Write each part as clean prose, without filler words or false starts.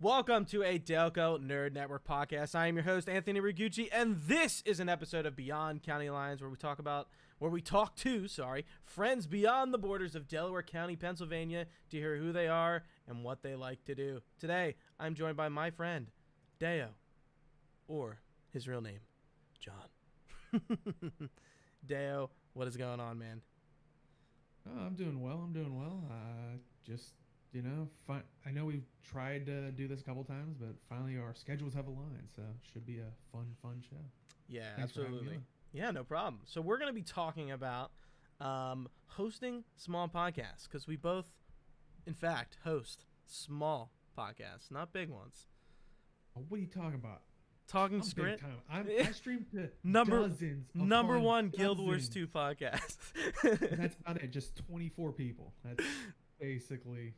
Welcome to a Delco Nerd Network podcast. I am your host, Anthony Ragucci, and this is an episode of Beyond County Lines where we talk to friends beyond the borders of Delaware County, Pennsylvania, to hear who they are and what they like to do. Today, I'm joined by my friend, Dayo, or his real name, John. Dayo, what is going on, man? I'm doing well. I know we've tried to do this a couple times, but finally our schedules have aligned, so should be a fun show. Yeah, Thanks absolutely. Yeah, no problem. So we're going to be talking about hosting small podcasts, because we both, in fact, host small podcasts, not big ones. What are you talking about? Talking Skritt. I stream to dozens. Number one Guild Wars 2 podcast. That's about it. Just 24 people. That's basically...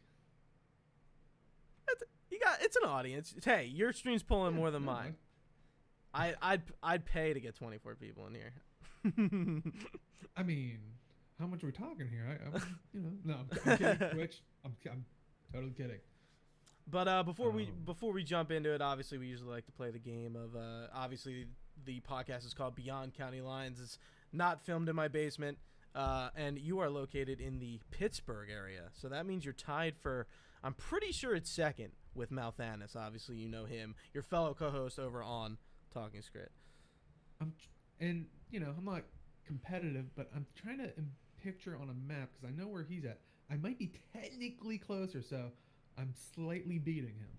It's an audience. Hey, your stream's pulling more than mine. I'd pay to get 24 people in here. I mean, how much are we talking here? I'm kidding. Twitch. I'm totally kidding. But before we jump into it, obviously we usually like to play the game of obviously the podcast is called Beyond County Lines. It's not filmed in my basement, and you are located in the Pittsburgh area, so that means you're tied for. I'm pretty sure it's second with Malthanis. Obviously, you know him, your fellow co-host over on Talking Skritt. I'm not competitive, but I'm trying to picture on a map because I know where he's at. I might be technically closer, so I'm slightly beating him.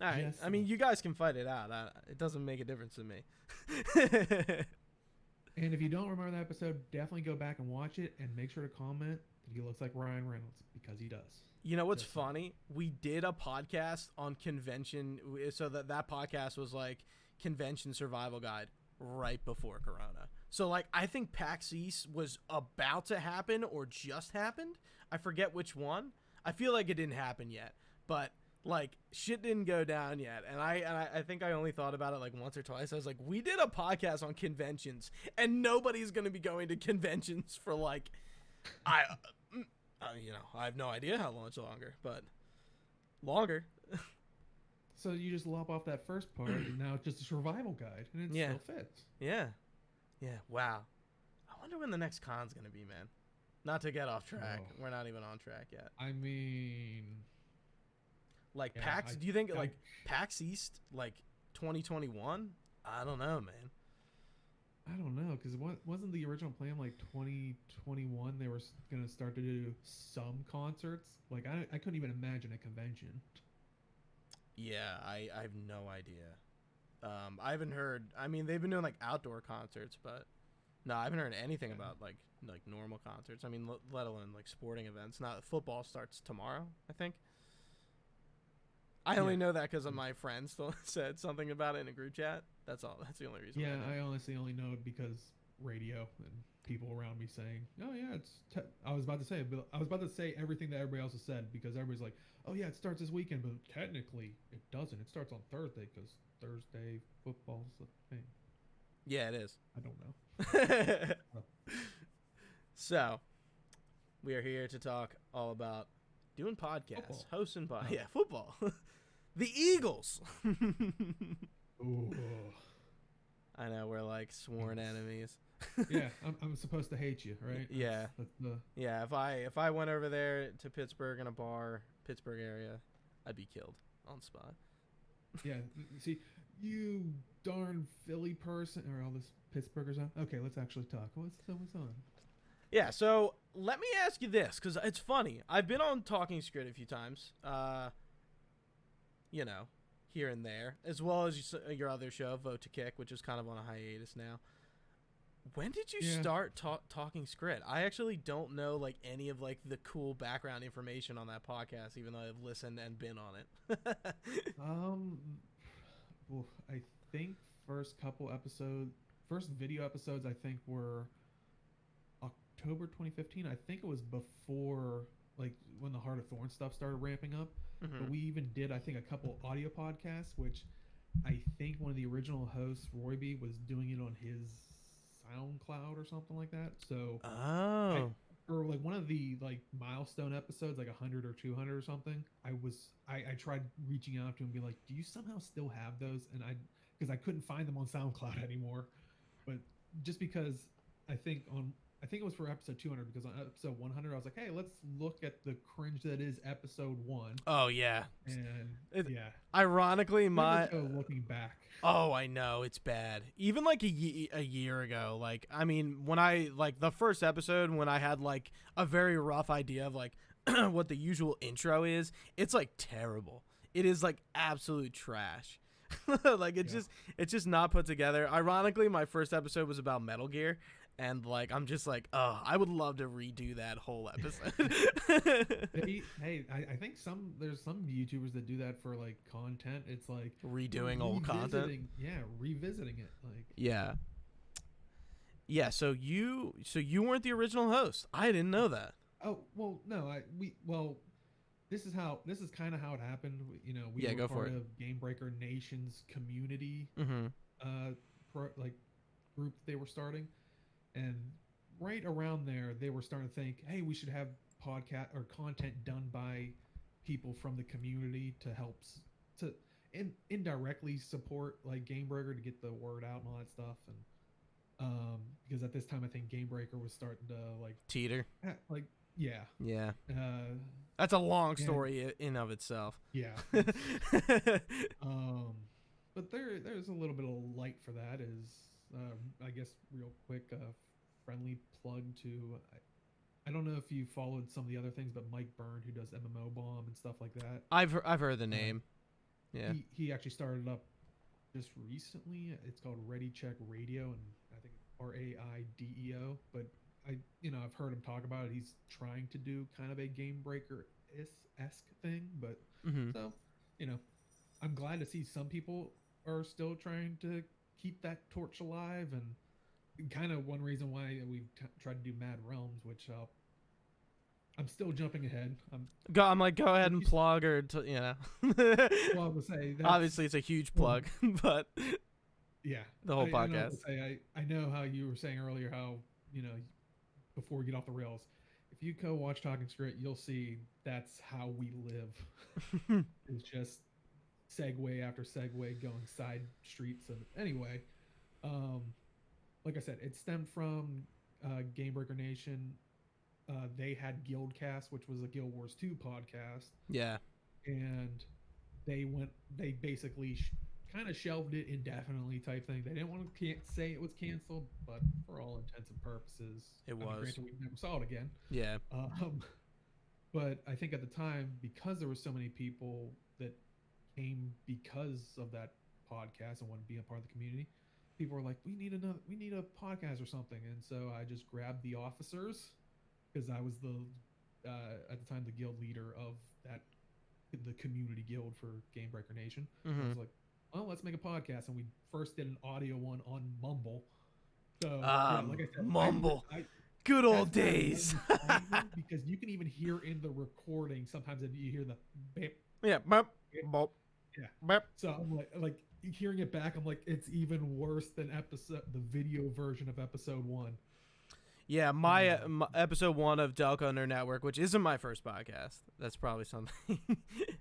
All right. Just I mean, you guys can fight it out. It doesn't make a difference to me. And if you don't remember that episode, definitely go back and watch it and make sure to comment that he looks like Ryan Reynolds, because he does. You know what's funny? We did a podcast on convention, so that podcast was like Convention Survival Guide right before Corona. So like I think PAX East was about to happen or just happened. I forget which one. I feel like it didn't happen yet, but like shit didn't go down yet. And I think I only thought about it like once or twice. I was like, we did a podcast on conventions, and nobody's gonna be going to conventions for like I have no idea how much longer, but longer. So you just lop off that first part, and now it's just a survival guide, and it still fits. Yeah. Wow. I wonder when the next con's gonna be, man. Not to get off track. Oh. We're not even on track yet. I mean, like PAX. Do you think like PAX East, like 2021? I don't know, man. I don't know, because wasn't the original plan like 2021 they were going to start to do some concerts? Like, I couldn't even imagine a convention. Yeah, I have no idea. I haven't heard... I mean, they've been doing like outdoor concerts, but... No, I haven't heard anything about like normal concerts. I mean, let alone like sporting events. Not football starts tomorrow, I think. I only know that because of my friends said something about it in a group chat. That's all. That's the only reason. Yeah, I honestly only know it because radio and people around me saying, "Oh yeah, I was about to say everything that everybody else has said, because everybody's like, "Oh yeah, it starts this weekend," but technically it doesn't. It starts on Thursday because Thursday football's the thing. Yeah, it is. I don't know. So, we are here to talk all about doing podcasts, hosting podcasts. Yeah, football. The Eagles. Ooh. I know, we're like sworn enemies. Yeah, I'm supposed to hate you, right? Yeah. Yeah, if I went over there to Pittsburgh in a bar, Pittsburgh area, I'd be killed on spot. Yeah, see, you darn Philly person, or all this Pittsburghers on. Okay, let's actually talk. What's on? Yeah, so let me ask you this, because it's funny. I've been on Talking Skritt a few times, here and there, as well as your other show, Vote to Kick, which is kind of on a hiatus now. When did you start Talking Skritt? I actually don't know like any of like the cool background information on that podcast, even though I've listened and been on it. I think first video episodes I think were October 2015. I think it was before like when the Heart of Thorn stuff started ramping up. Mm-hmm. But we even did, I think, a couple audio podcasts, which I think one of the original hosts, Royby, was doing it on his SoundCloud or something like that. So for like one of the like milestone episodes, like 100 or 200 or something, I tried reaching out to him and be like, do you somehow still have those? And because I couldn't find them on SoundCloud anymore. But just because I think it was for episode 200, because on episode 100 I was like, hey, let's look at the cringe that is episode 1. Oh yeah. And ironically, looking back. Oh, I know, it's bad. Even like a year ago, like, I mean, when I like the first episode, when I had like a very rough idea of like what the usual intro is, it's like terrible. It is like absolute trash. Like it's just not put together. Ironically, my first episode was about Metal Gear, and like I'm just like, oh, I would love to redo that whole episode. hey, I think there's some YouTubers that do that for like content. It's like redoing old content. Yeah, revisiting it. Like yeah. So you weren't the original host. I didn't know that. Oh well, no, This is kind of how it happened. We were part of Game Breaker Nation's community group they were starting, and right around there they were starting to think, hey, we should have podcast or content done by people from the community to help to indirectly support like Game Breaker to get the word out and all that stuff. And because at this time I think Game Breaker was starting to like teeter. Yeah. That's a long story in of itself. Yeah. But there's a little bit of light for that. I guess real quick, friendly plug to. I don't know if you followed some of the other things, but Mike Byrne, who does MMO Bomb and stuff like that. I've heard the name. Yeah. He actually started up just recently. It's called Ready Check Radio, and I think RAIDEO. But I've heard him talk about it. He's trying to do kind of a Game Breaker-esque thing, but so I'm glad to see some people are still trying to keep that torch alive, and kind of one reason why we've tried to do MAAD Realms, which I'm still jumping ahead. I'm like, go ahead and plug or Well, I would say obviously it's a huge plug, but yeah, the whole podcast. I know how you were saying earlier how before we get off the rails, if you go watch Talking Skritt, you'll see that's how we live. It's just segue after segue going side streets. And anyway, like I said, it stemmed from Game Breaker Nation. They had Guildcast, which was a Guild Wars 2 podcast. Yeah. And they basically kind of shelved it indefinitely type thing. They didn't want to say it was canceled, but for all intents and purposes, it was. Granted, we never saw it again. Yeah. But I think at the time, because there were so many people that came because of that podcast and wanted to be a part of the community, people were like, we need a podcast or something. And so I just grabbed the officers, because I was at the time the guild leader of the community guild for Game Breaker Nation. I was like, well, let's make a podcast. And we first did an audio one on Mumble. So, like I said, Mumble. Good old days. Because you can even hear in the recording, sometimes you hear the bip. Yeah. Bop, bop, yeah. Bop. So I'm like hearing it back, I'm like, it's even worse than the video version of episode 1. Yeah, my episode 1 of Delco Nerd Network, which isn't my first podcast. That's probably something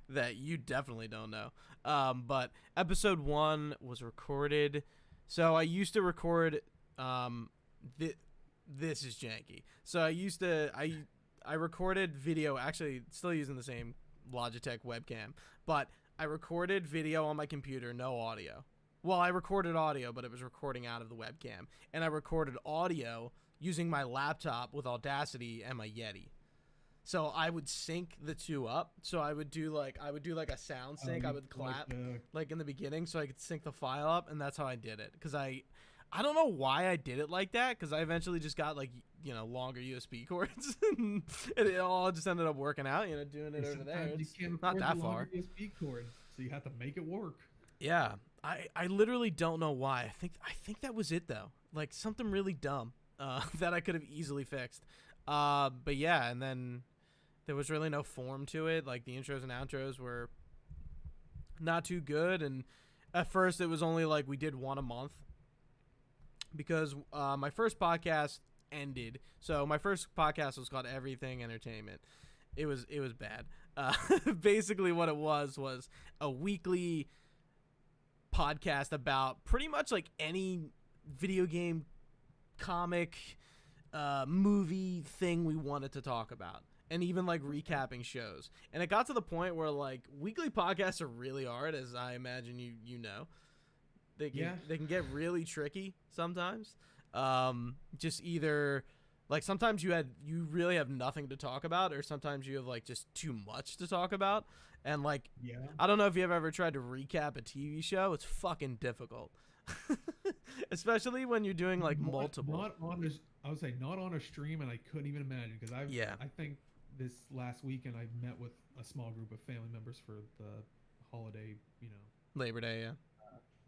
that you definitely don't know. But episode 1 was recorded. So I used to record. This is janky. So I recorded video. Actually, still using the same Logitech webcam, but I recorded video on my computer, no audio. Well, I recorded audio, but it was recording out of the webcam, and I recorded audio using my laptop with Audacity and my Yeti. So I would sync the two up. So I would do like a sound sync. I would clap like in the beginning so I could sync the file up, and that's how I did it. Because I don't know why I did it like that, because I eventually just got like, longer USB cords. And it all just ended up working out, doing it over there. It's not that far. USB cord, so you have to make it work. Yeah. I literally don't know why. I think that was it though. Like something really dumb that I could have easily fixed. But yeah, and then there was really no form to it. Like the intros and outros were not too good, and at first it was only like we did one a month because my first podcast ended. So my first podcast was called Everything Entertainment. It was bad. Basically what it was a weekly podcast about pretty much like any video game, comic, movie thing we wanted to talk about, and even like recapping shows. And it got to the point where like weekly podcasts are really hard, as I imagine you know. They can get really tricky sometimes. Just either like sometimes you really have nothing to talk about, or sometimes you have like just too much to talk about. And like, I don't know if you've ever tried to recap a TV show. It's fucking difficult. Especially when you're doing like multiple. I would say not on a stream, and I couldn't even imagine, because I think this last weekend I met with a small group of family members for the holiday, Labor Day,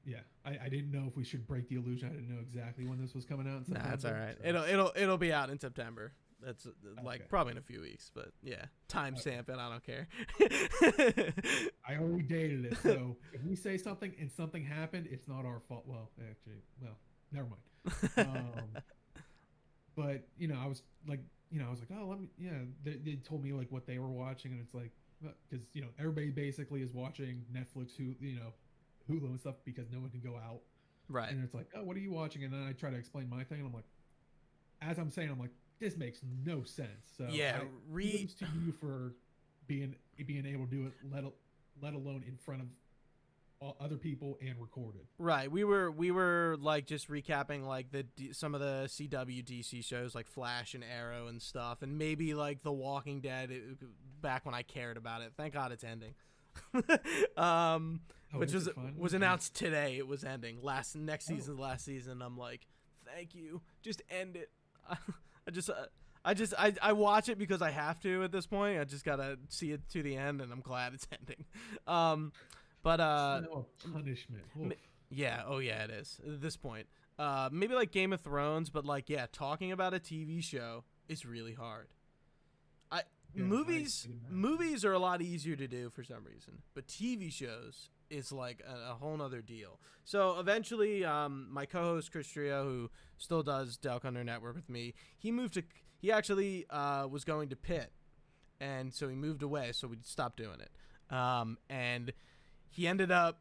yeah. I didn't know if we should break the illusion. I didn't know exactly when this was coming out. Nah, that's all right. So. It'll be out in September. That's like probably in a few weeks, but yeah, timestamp it. I don't care. I already dated it, so if we say something and something happened, it's not our fault. Well, actually, never mind. But I was like, oh, let me. Yeah, they told me like what they were watching, and it's like, because everybody basically is watching Netflix, Hulu and stuff, because no one can go out. Right. And it's like, oh, what are you watching? And then I try to explain my thing, and I'm like, as I'm saying, I'm like, this makes no sense. So yeah, kudos to you for being able to do it, let alone in front of other people and recorded. Right. We were like just recapping like some of the CW DC shows like Flash and Arrow and stuff, and maybe like The Walking Dead back when I cared about it. Thank God it's ending. Which was announced today. It was ending next season's last season. I'm like, thank you, just end it. I watch it because I have to at this point. I just gotta see it to the end, and I'm glad it's ending. Punishment. Yeah, it is at this point. Maybe like Game of Thrones, but like talking about a TV show is really hard. Movies are a lot easier to do for some reason, but TV shows is like a whole nother deal. So eventually, my co-host Chris Trio, who still does Delco Network with me, he actually was going to Pitt, and so he moved away, so we stopped doing it. And he ended up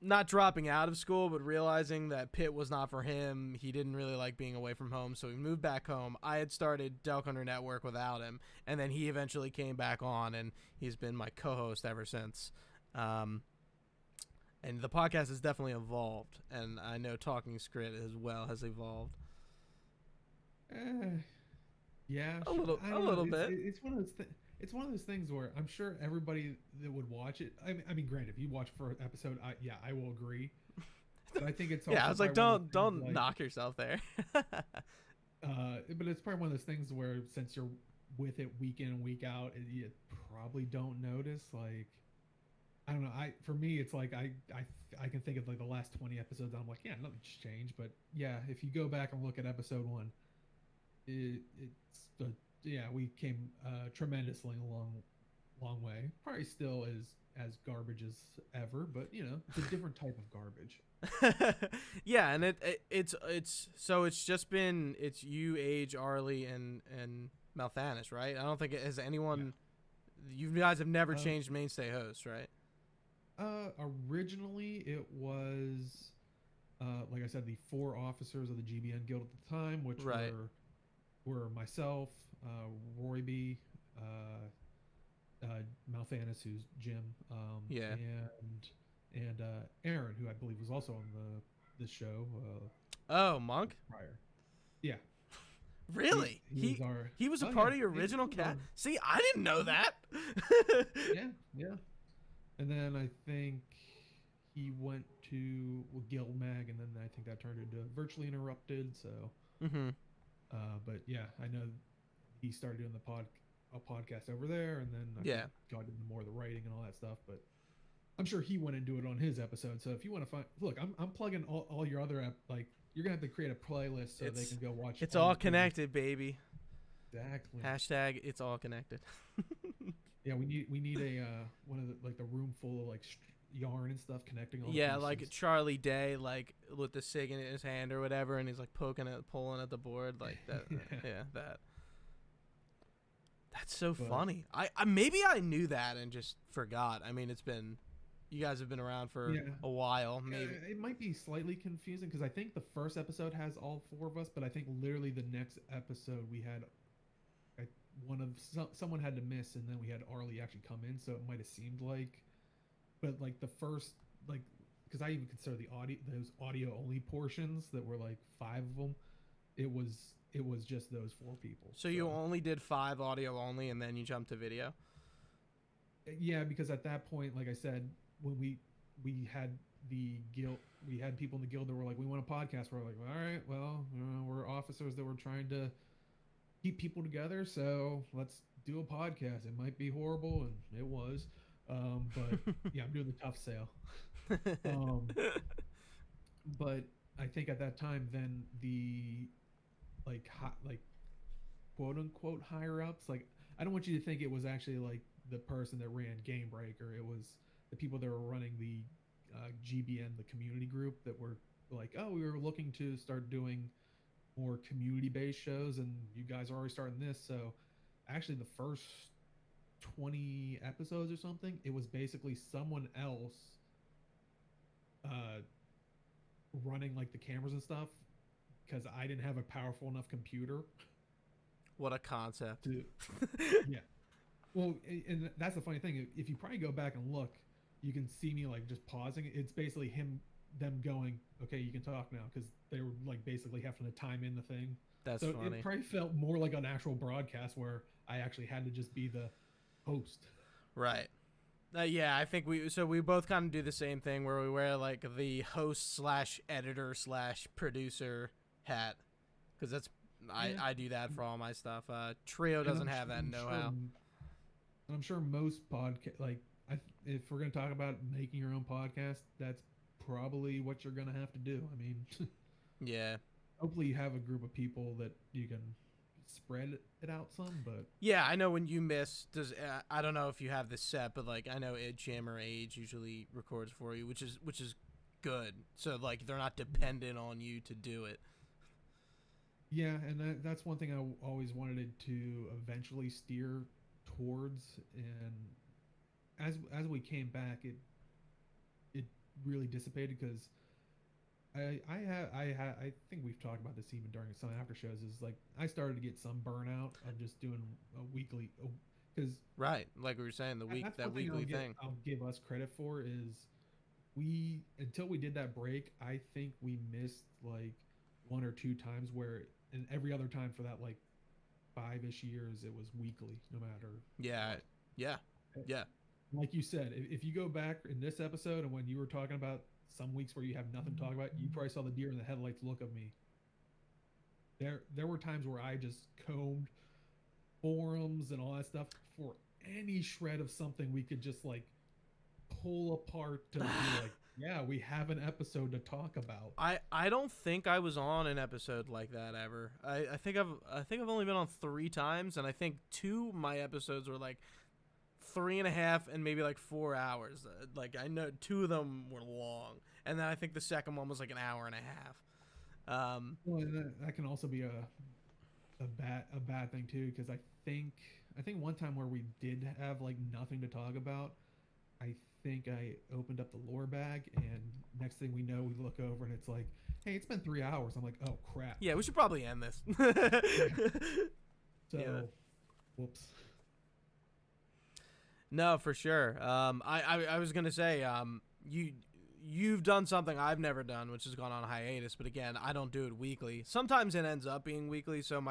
not dropping out of school, but realizing that Pitt was not for him. He didn't really like being away from home, so he moved back home. I had started Delco Network without him, and then he eventually came back on, and he's been my co-host ever since. And the podcast has definitely evolved, and I know Talking Skritt as well has evolved. Yeah, a little bit. It's one of those. It's one of those things where I'm sure everybody that would watch it. I mean, granted, if you watch for an episode, I will agree. But I think it's also I was like, don't knock yourself there. But it's probably one of those things where since you're with it week in and week out, you probably don't notice. Like, I don't know. For me, it's like I can think of like the last 20 episodes. I'm like, yeah, nothing's changed. But yeah, if you go back and look at episode 1, we came tremendously a long way. Probably still as garbage as ever, but it's a different type of garbage. Yeah, and it's you, Age, Arlie, and Malthanis, right? I don't think it has anyone. Yeah. You guys have never changed mainstay hosts, right? Originally it was, like I said, the 4 officers of the GBN Guild at the time, which were myself, Roy B, Malthanis, who's Jim, and Aaron, who I believe was also on this show. Monk? Prior. Yeah. Really? He was a part of your original cast? See, I didn't know that. Yeah. And then I think he went to Guild Mag, and then I think that turned into Virtually Interrupted. So, but yeah, I know he started doing a podcast over there, and then I got into more of the writing and all that stuff. But I'm sure he went into it on his episode. So if you want to I'm plugging all your other you're gonna have to create a playlist so they can go watch. It's all connected, baby. Exactly. Hashtag it's all connected. Yeah, we need a one of the like the room full of like yarn and stuff connecting all the Yeah, pieces. like Charlie Day, like with the cig in his hand or whatever, and he's like pulling at the board like that. Yeah, that. That's so funny. I maybe I knew that and just forgot. I mean, you guys have been around for a while. Maybe it might be slightly confusing because I think the first episode has all 4 of us, but I think literally the next episode we had someone had to miss, and then we had Arlie actually come in, so it might have seemed like, but like the first, like, because I even consider those audio only portions that were like 5 of them, it was just those 4 people. So you only did 5 audio only, and then you jumped to video. Yeah, because at that point, like I said, when we had the guild, we had people in the guild that were like, we want a podcast. We're like, all right, well, we're officers that were trying to keep people together, so let's do a podcast. It might be horrible, and it was, but yeah, I'm doing the tough sale. But I think at that time, then the like quote unquote higher ups, like, I don't want you to think it was actually like the person that ran Game Breaker. It was the people that were running the GBN, the community group, that were like, oh, we were looking to start doing more community-based shows, and you guys are already starting this. So actually the first 20 episodes or something, it was basically someone else running like the cameras and stuff, because I didn't have a powerful enough computer. What a concept. Yeah. Well, and that's the funny thing. If you probably go back and look, you can see me like just pausing. It's basically them going, okay, you can talk now, because they were like basically having to time in the thing. That's so funny. It probably felt more like an actual broadcast where I actually had to just be the host. Right. Yeah, I think we both kind of do the same thing where we wear like the host / editor / producer hat, because that's I do that for all my stuff. Trio doesn't have that know-how. I'm sure most podcast, like, if we're going to talk about making your own podcast, that's probably what you're going to have to do. I mean, yeah. Hopefully you have a group of people that you can spread it out some, but yeah, I know when you miss, I don't know if you have this set, but like I know Jam or Age usually records for you, which is good. So like they're not dependent on you to do it. Yeah, and that's one thing I always wanted to eventually steer towards, and as we came back, it really dissipated, because I think we've talked about this even during some after shows, is like I started to get some burnout of just doing a weekly, because right, like we were saying, that weekly thing. I'll give us credit for is until we did that break, I think we missed like 1 or 2 times where, and every other time for that like 5-ish years it was weekly, no matter. Yeah. Like you said, if you go back in this episode and when you were talking about some weeks where you have nothing to talk about, you probably saw the deer in the headlights look of me. There were times where I just combed forums and all that stuff for any shred of something we could just like pull apart to be like, yeah, we have an episode to talk about. I don't think I was on an episode like that ever. I think I've only been on 3 times, and I think 2 of my episodes were like 3.5 and maybe like 4 hours. Like I know 2 of them were long, and then I think the second one was like an hour and a half. Well, that can also be a bad thing too, because I think one time where we did have like nothing to talk about, I think I opened up the lore bag, and next thing we know, we look over and it's like, hey, it's been 3 hours. I'm like, oh crap. Yeah, we should probably end this. So, yeah. Whoops. No, for sure. I was gonna say, you've done something I've never done, which has gone on hiatus. But again, I don't do it weekly. Sometimes it ends up being weekly. So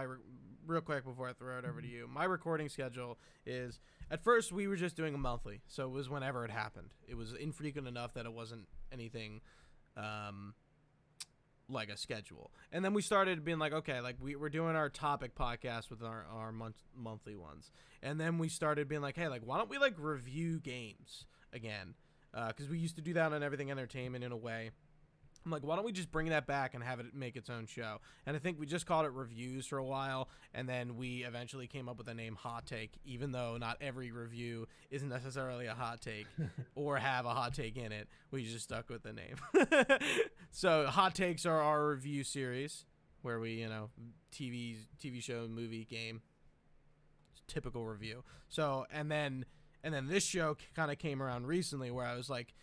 real quick before I throw it over to you, my recording schedule is, at first we were just doing a monthly, so it was whenever it happened. It was infrequent enough that it wasn't anything like a schedule. And then we started being like, okay, like we're doing our topic podcast with our monthly ones. And then we started being like, hey, like why don't we like review games again? Because we used to do that on Everything Entertainment in a way. I'm like, why don't we just bring that back and have it make its own show? And I think we just called it Reviews for a while, and then we eventually came up with the name Hot Take, even though not every review is necessarily a hot take or have a hot take in it. We just stuck with the name. So Hot Takes are our review series where we, TV show, movie, game, typical review. So, and then this show kind of came around recently where I was like,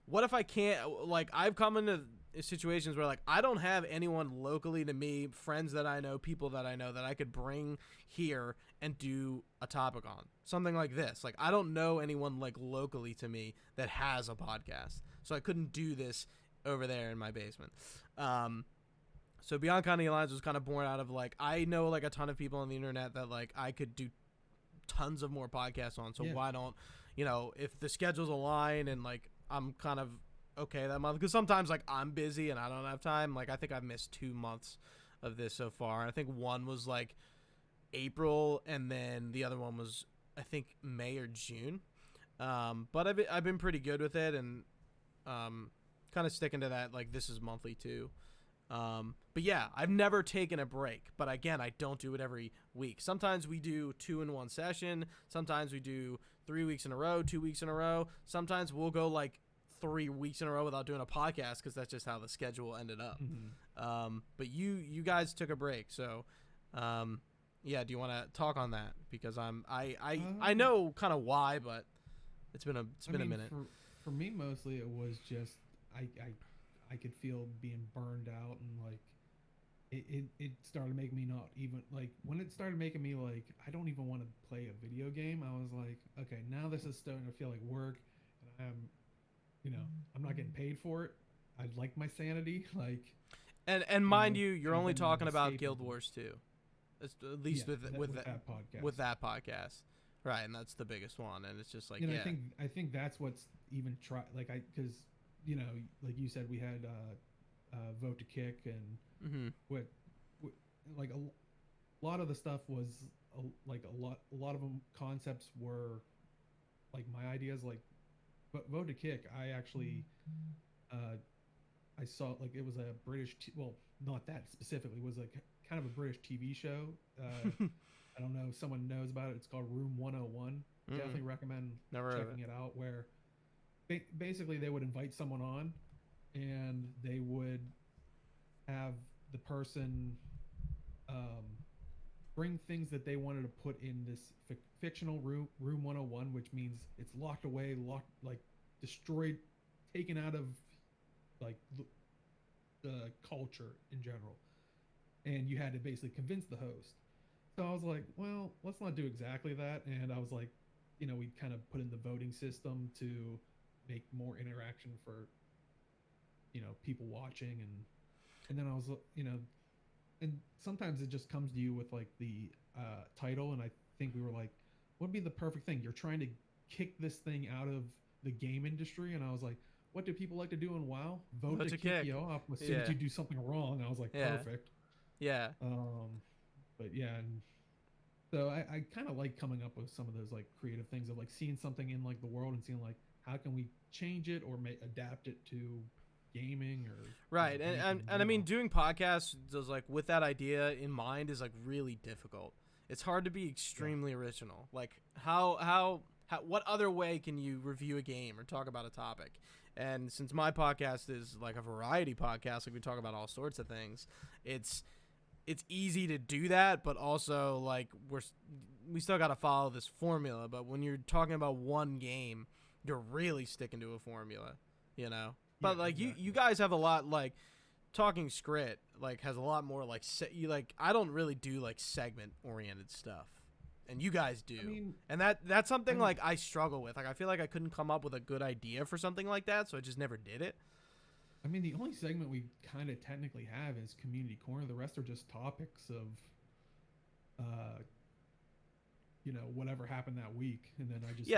what if I can't, like, I've come into situations where, like, I don't have anyone locally to me, friends that I know, people that I know that I could bring here and do a topic on. Something like this. Like, I don't know anyone, like, locally to me that has a podcast. So I couldn't do this over there in my basement. So Beyonce Alliance was kind of born out of, like, I know, like, a ton of people on the internet that, like, I could do tons of more podcasts on. So why don't, if the schedules align and, like, I'm kind of okay that month, because sometimes, like, I'm busy and I don't have time. Like, I think I've missed 2 months of this so far. I think one was like April, and then the other one was, I think, May or June. But I've been pretty good with it, and kind of sticking to that. Like, this is monthly too. But yeah, I've never taken a break, but again, I don't do it every week. Sometimes we do 2 in 1 session. Sometimes we do 3 weeks in a row, 2 weeks in a row. Sometimes we'll go like 3 weeks in a row without doing a podcast, because that's just how the schedule ended up. But you guys took a break. So, yeah, do you want to talk on that? Because I know kind of why, but it's been a minute. For me, mostly it was just, I could feel being burned out, and like it started making me not even, like, when it started making me like I don't even want to play a video game. I was like, okay, now this is starting to feel like work, and I'm not getting paid for it. I like my sanity, like. And mind you, you're only talking about Guild Wars 2, at least with that podcast, right? And that's the biggest one, and it's just like, and I think that's what's even because like you said, we had Vote to Kick, and what like a lot of the stuff was a lot of them concepts were like my ideas. Like Vote to Kick, I actually I saw, like, it was a British well, not that specifically, it was like kind of a British TV show. I don't know if someone knows about it. It's called Room 101. Definitely recommend checking it out, where basically they would invite someone on, and they would have the person bring things that they wanted to put in this fictional room 101, which means it's locked away, like destroyed, taken out of like the culture in general, and you had to basically convince the host. So I was like, well, let's not do exactly that. And I was like, we kind of put in the voting system to make more interaction for people watching, and then I was and sometimes it just comes to you with like the title, and I think we were like, what would be the perfect thing? You're trying to kick this thing out of the game industry, and I was like, what do people like to do in WoW? Vote to kick you off as soon as you do something wrong. I was like, perfect. Yeah. But yeah, and so I kind of like coming up with some of those like creative things of like seeing something in like the world and seeing like how can we change it or adapt it to gaming or right. And I mean, doing podcasts does, like, with that idea in mind is like really difficult. It's hard to be extremely original. Like how what other way can you review a game or talk about a topic? And since my podcast is like a variety podcast, like we talk about all sorts of things, it's easy to do that, but also like we still got to follow this formula. But when you're talking about one game, you're really sticking to a formula, But like exactly. you guys have a lot, like Talking Skritt like has a lot more like I don't really do like segment oriented stuff. And you guys do. I mean, and that's something like I struggle with. Like I feel like I couldn't come up with a good idea for something like that, so I just never did it. I mean, the only segment we kind of technically have is Community Corner. The rest are just topics of whatever happened that week, and then I just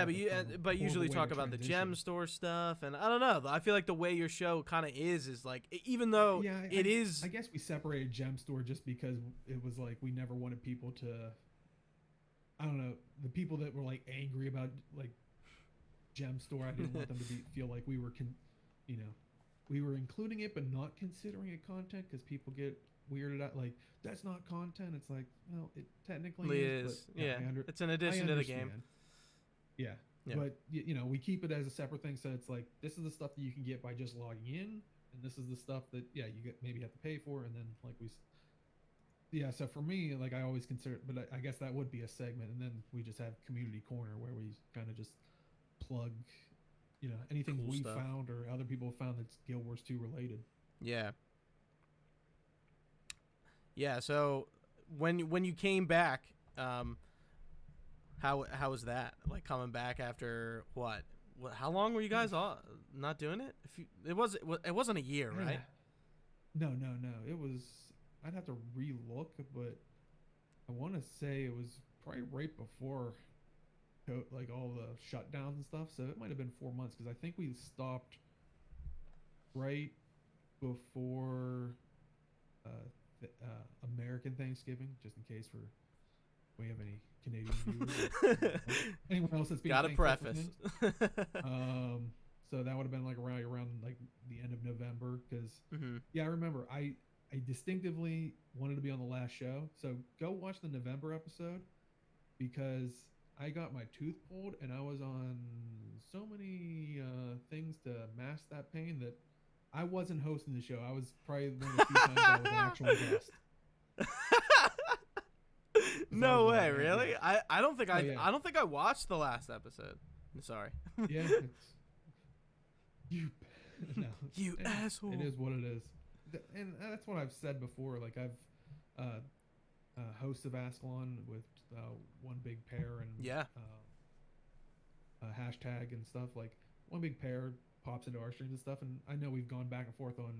but usually talk about the gem store stuff, and I don't know. I feel like the way your show kind of is like, even though it is. I guess we separated gem store just because it was like we never wanted people to. I don't know, the people that were like angry about like gem store. I didn't want them to feel like we were, we were including it but not considering it content because people get weirded out. Like that's not content. It's like, well, it technically is. But, yeah, it's an addition to the game. Yeah. But you know, we keep it as a separate thing. So it's like this is the stuff that you can get by just logging in, and this is the stuff that you maybe have to pay for, and then like so for me, like I always consider, but I guess that would be a segment, and then we just have community corner where we kind of just plug, you know, anything cool we stuff. found or other people have found that's Guild Wars 2 related. Yeah. Yeah. So when you came back, how was that? Like coming back after what? How long were you guys not doing it? It wasn't a year, right? No. It was. I'd have to re-look, but I want to say it was probably right before, like all the shutdowns and stuff. So it might have been 4 months because I think we stopped right before American Thanksgiving, just in case we have any Canadian viewers. Anyone else that's being gotta preface. So that would have been like around like the end of November because I remember I distinctively wanted to be on the last show. So go watch the November episode because I got my tooth pulled and I was on so many things to mask that pain that I wasn't hosting the show. I was probably one of the few times I was an actual guest. No way, really? Yeah. I don't think I don't think I watched the last episode. I'm sorry. Yeah. You asshole. It is what it is. And that's what I've said before. Like I've host of Ascalon with One Big Pair and hashtag and stuff. Like One Big Pair pops into our streams and stuff, and I know we've gone back and forth on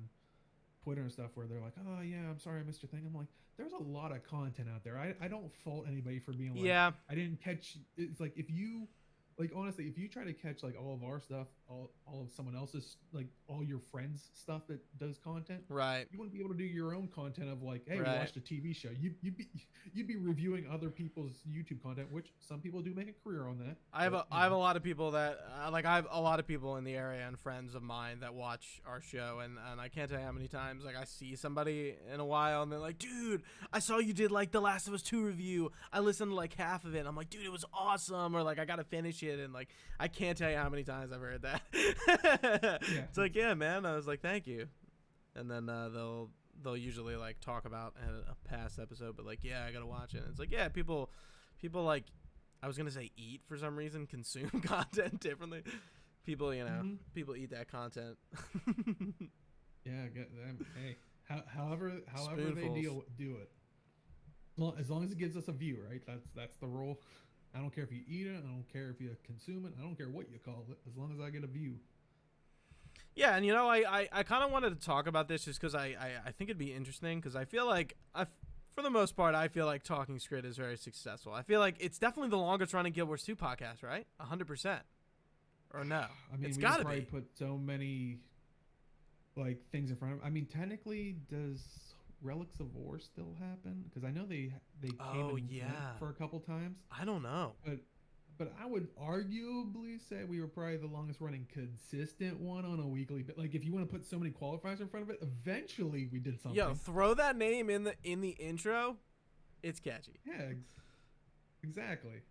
Twitter and stuff where they're like, oh yeah, I'm sorry I missed your thing. I'm like, there's a lot of content out there. I don't fault anybody for being like, I didn't catch. It's like if you like honestly, if you try to catch like all of our stuff, all of someone else's, like all your friends' stuff that does content, right? You wouldn't be able to do your own content of like, hey, we watched a TV show. You'd be reviewing other people's YouTube content, which some people do make a career on that. I have a lot of people that I have a lot of people in the area and friends of mine that watch our show, and I can't tell you how many times like I see somebody in a while and they're like, dude, I saw you did like the Last of Us 2 review. I listened to like half of it. I'm like, dude, it was awesome, or like I gotta finish it, and like I can't tell you how many times I've heard that. It's like, yeah, man. I was like, thank you, and then they'll usually like talk about a past episode, but like, yeah, I gotta watch it. And it's like, yeah, people like, I was gonna say eat for some reason, consume content differently. People, you know, people eat that content. Yeah, hey, however they do it. Well, as long as it gives us a view, right? That's the rule. I don't care if you eat it. I don't care if you consume it. I don't care what you call it, as long as I get a view. Yeah, and you know, I kind of wanted to talk about this just because I think it'd be interesting, because I feel like, for the most part, I feel like Talking Skritt is very successful. I feel like it's definitely the longest running Guild Wars 2 podcast, right? 100%. Or no? I mean, it's we gotta probably be. put so many like things in front of. I mean, technically, does Relics of War still happen? Because I know they came and went for a couple times. I don't know. But I would arguably say we were probably the longest running consistent one on a weekly. But like, if you want to put so many qualifiers in front of it, eventually we did something. Yo, throw that name in the intro. It's catchy. Yeah, exactly.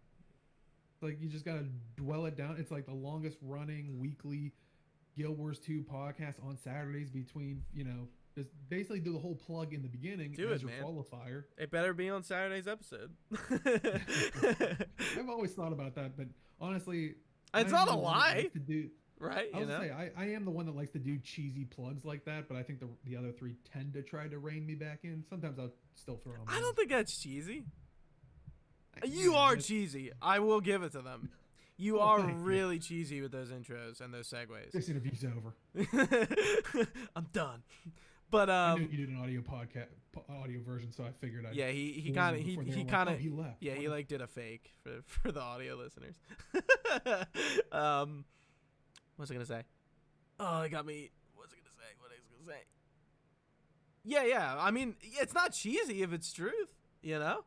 Like, you just gotta dwell it down. It's like the longest running weekly Guild Wars 2 podcast on Saturdays between, you know, just basically do the whole plug in the beginning as your qualifier. It better be on Saturday's episode. I've always thought about that, but honestly, it's not a lie. Right? I am the one that likes to do cheesy plugs like that, but I think the other three tend to try to rein me back in. Sometimes I'll still throw them. I don't think that's cheesy. You are cheesy. I will give it to them. You are really cheesy with those intros and those segues. This interview's over. I'm done. But I knew you did an audio version, so I figured I'd. Yeah, he like did a fake for the audio listeners. What was I gonna say? Oh, it got me. What was I gonna say? Yeah. I mean, it's not cheesy if it's truth, you know.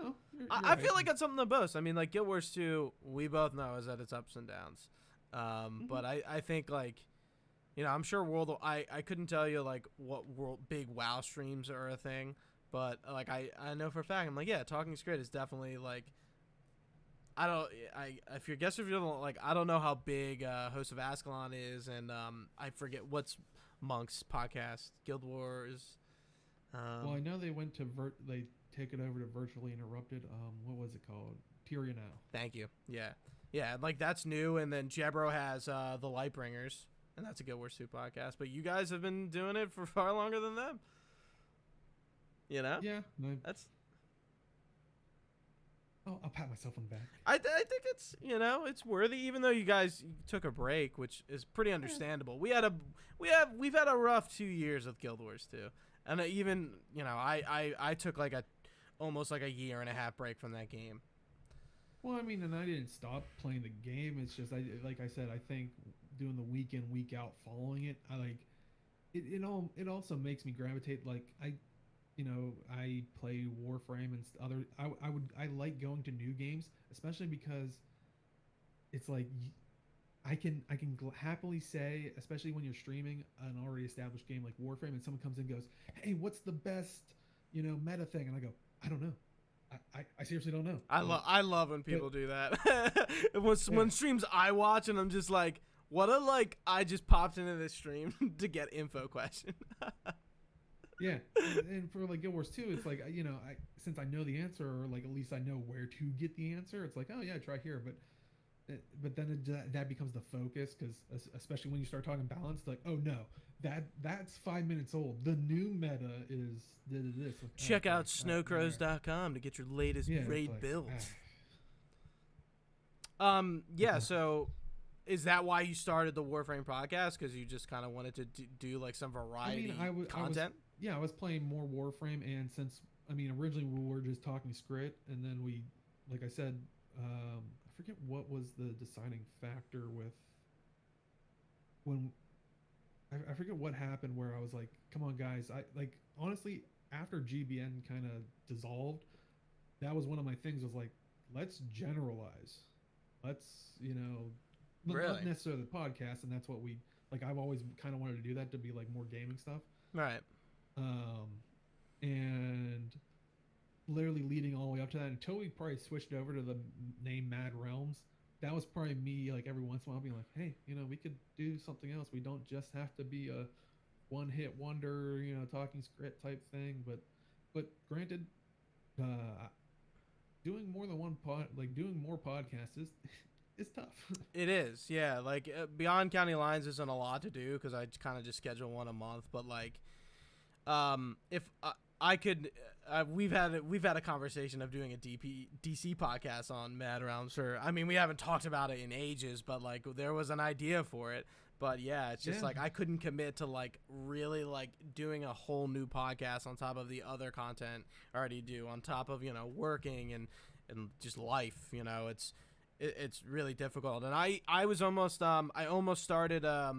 No, I feel like it's something to boast. I mean, like Guild Wars 2, we both know is at its ups and downs. But I think, like, you know, I'm sure I couldn't tell you like what big WoW streams are a thing, but like I know for a fact, I'm like, yeah, Talking Skritt is definitely like, if you're guessing, if you don't like, I don't know how big Host of Ascalon is, and I forget what's Monk's podcast, Guild Wars. Well, I know they went to they take it over to Virtually Interrupted. What was it called? Tyria Now. Thank you. Yeah, like that's new, and then Jebro has the Lightbringers, and that's a Guild Wars 2 podcast. But you guys have been doing it for far longer than them. You know? Yeah, that's. Oh, I'll pat myself on the back. I think it's, you know, it's worthy, even though you guys took a break, which is pretty understandable. We've had a rough 2 years with Guild Wars 2, and even, you know, I took like almost like a year and a half break from that game. Well, I mean, and I didn't stop playing the game. It's just, like I said, I think doing the week in, week out, following it, I like it. It also makes me gravitate. Like I play Warframe and other. I like going to new games, especially because it's like I can happily say, especially when you're streaming an already established game like Warframe, and someone comes in and goes, "Hey, what's the best meta thing?" And I go, "I don't know. I seriously don't know." I love when people do that. When streams I watch and I'm just like, what a like I just popped into this stream to get info question. Yeah, and for like Guild Wars 2, it's like since I know the answer, or like at least I know where to get the answer. It's like, oh yeah, try here, but then that becomes the focus, because especially when you start talking balance, like, oh no, that's 5 minutes old. The new meta is this. Check out snowcrows.com to get your latest raid like, builds. So is that why you started the Warframe podcast? Because you just kind of wanted to do like some variety content? I was playing more Warframe, and since originally we were just talking Skritt, and then we, like I said, I forget what was the deciding factor with when I forget what happened where I was like, come on guys, I like honestly after GBN kind of dissolved, that was one of my things, was like, let's generalize, let's not necessarily the podcast, and that's what we like. I've always kind of wanted to do that, to be like more gaming stuff, right? And literally leading all the way up to that until we probably switched over to the name MAAD Realms. That was probably me, like every once in a while being like, hey, we could do something else. We don't just have to be a one-hit wonder, Talking Skritt type thing. But granted, doing more than one doing more podcasts is tough. It is, yeah. Like Beyond County Lines isn't a lot to do because I kind of just schedule one a month. But like, if I could, we've had a conversation of doing a DC podcast on MAAD Realms. We haven't talked about it in ages, but like there was an idea for it. But yeah, it's just like I couldn't commit to like really like doing a whole new podcast on top of the other content I already do, on top of working and just life. It's really difficult. And I was almost I almost started a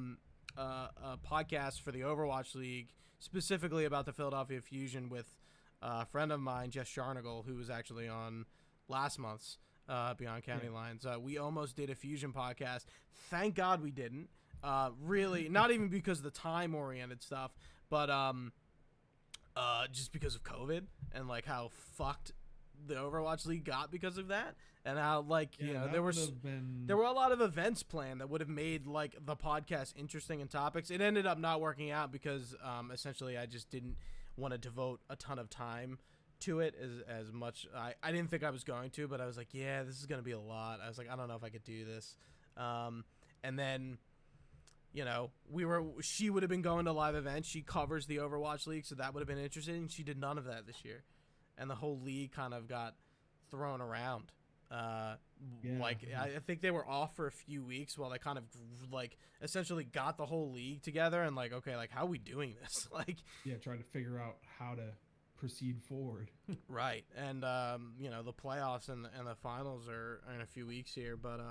podcast for the Overwatch League, specifically about the Philadelphia Fusion, with a friend of mine, Jess Sharnagle, who was actually on last month's Beyond County Lines. We almost did a Fusion podcast. Thank God we didn't. Really, not even because of the time-oriented stuff, but just because of COVID and like how fucked the Overwatch League got because of that, and how like there were a lot of events planned that would have made like the podcast interesting and topics. It ended up not working out because essentially I just didn't want to devote a ton of time to it as much. I didn't think I was going to, but I was like, yeah, this is gonna be a lot. I was like, I don't know if I could do this. And then she would have been going to live events. She covers the Overwatch League, so that would have been interesting. She did none of that this year, and the whole league kind of got thrown around. I think they were off for a few weeks while they kind of like essentially got the whole league together and like, okay, like how are we doing this? Like, trying to figure out how to proceed forward. Right. And the playoffs and the finals are in a few weeks here, but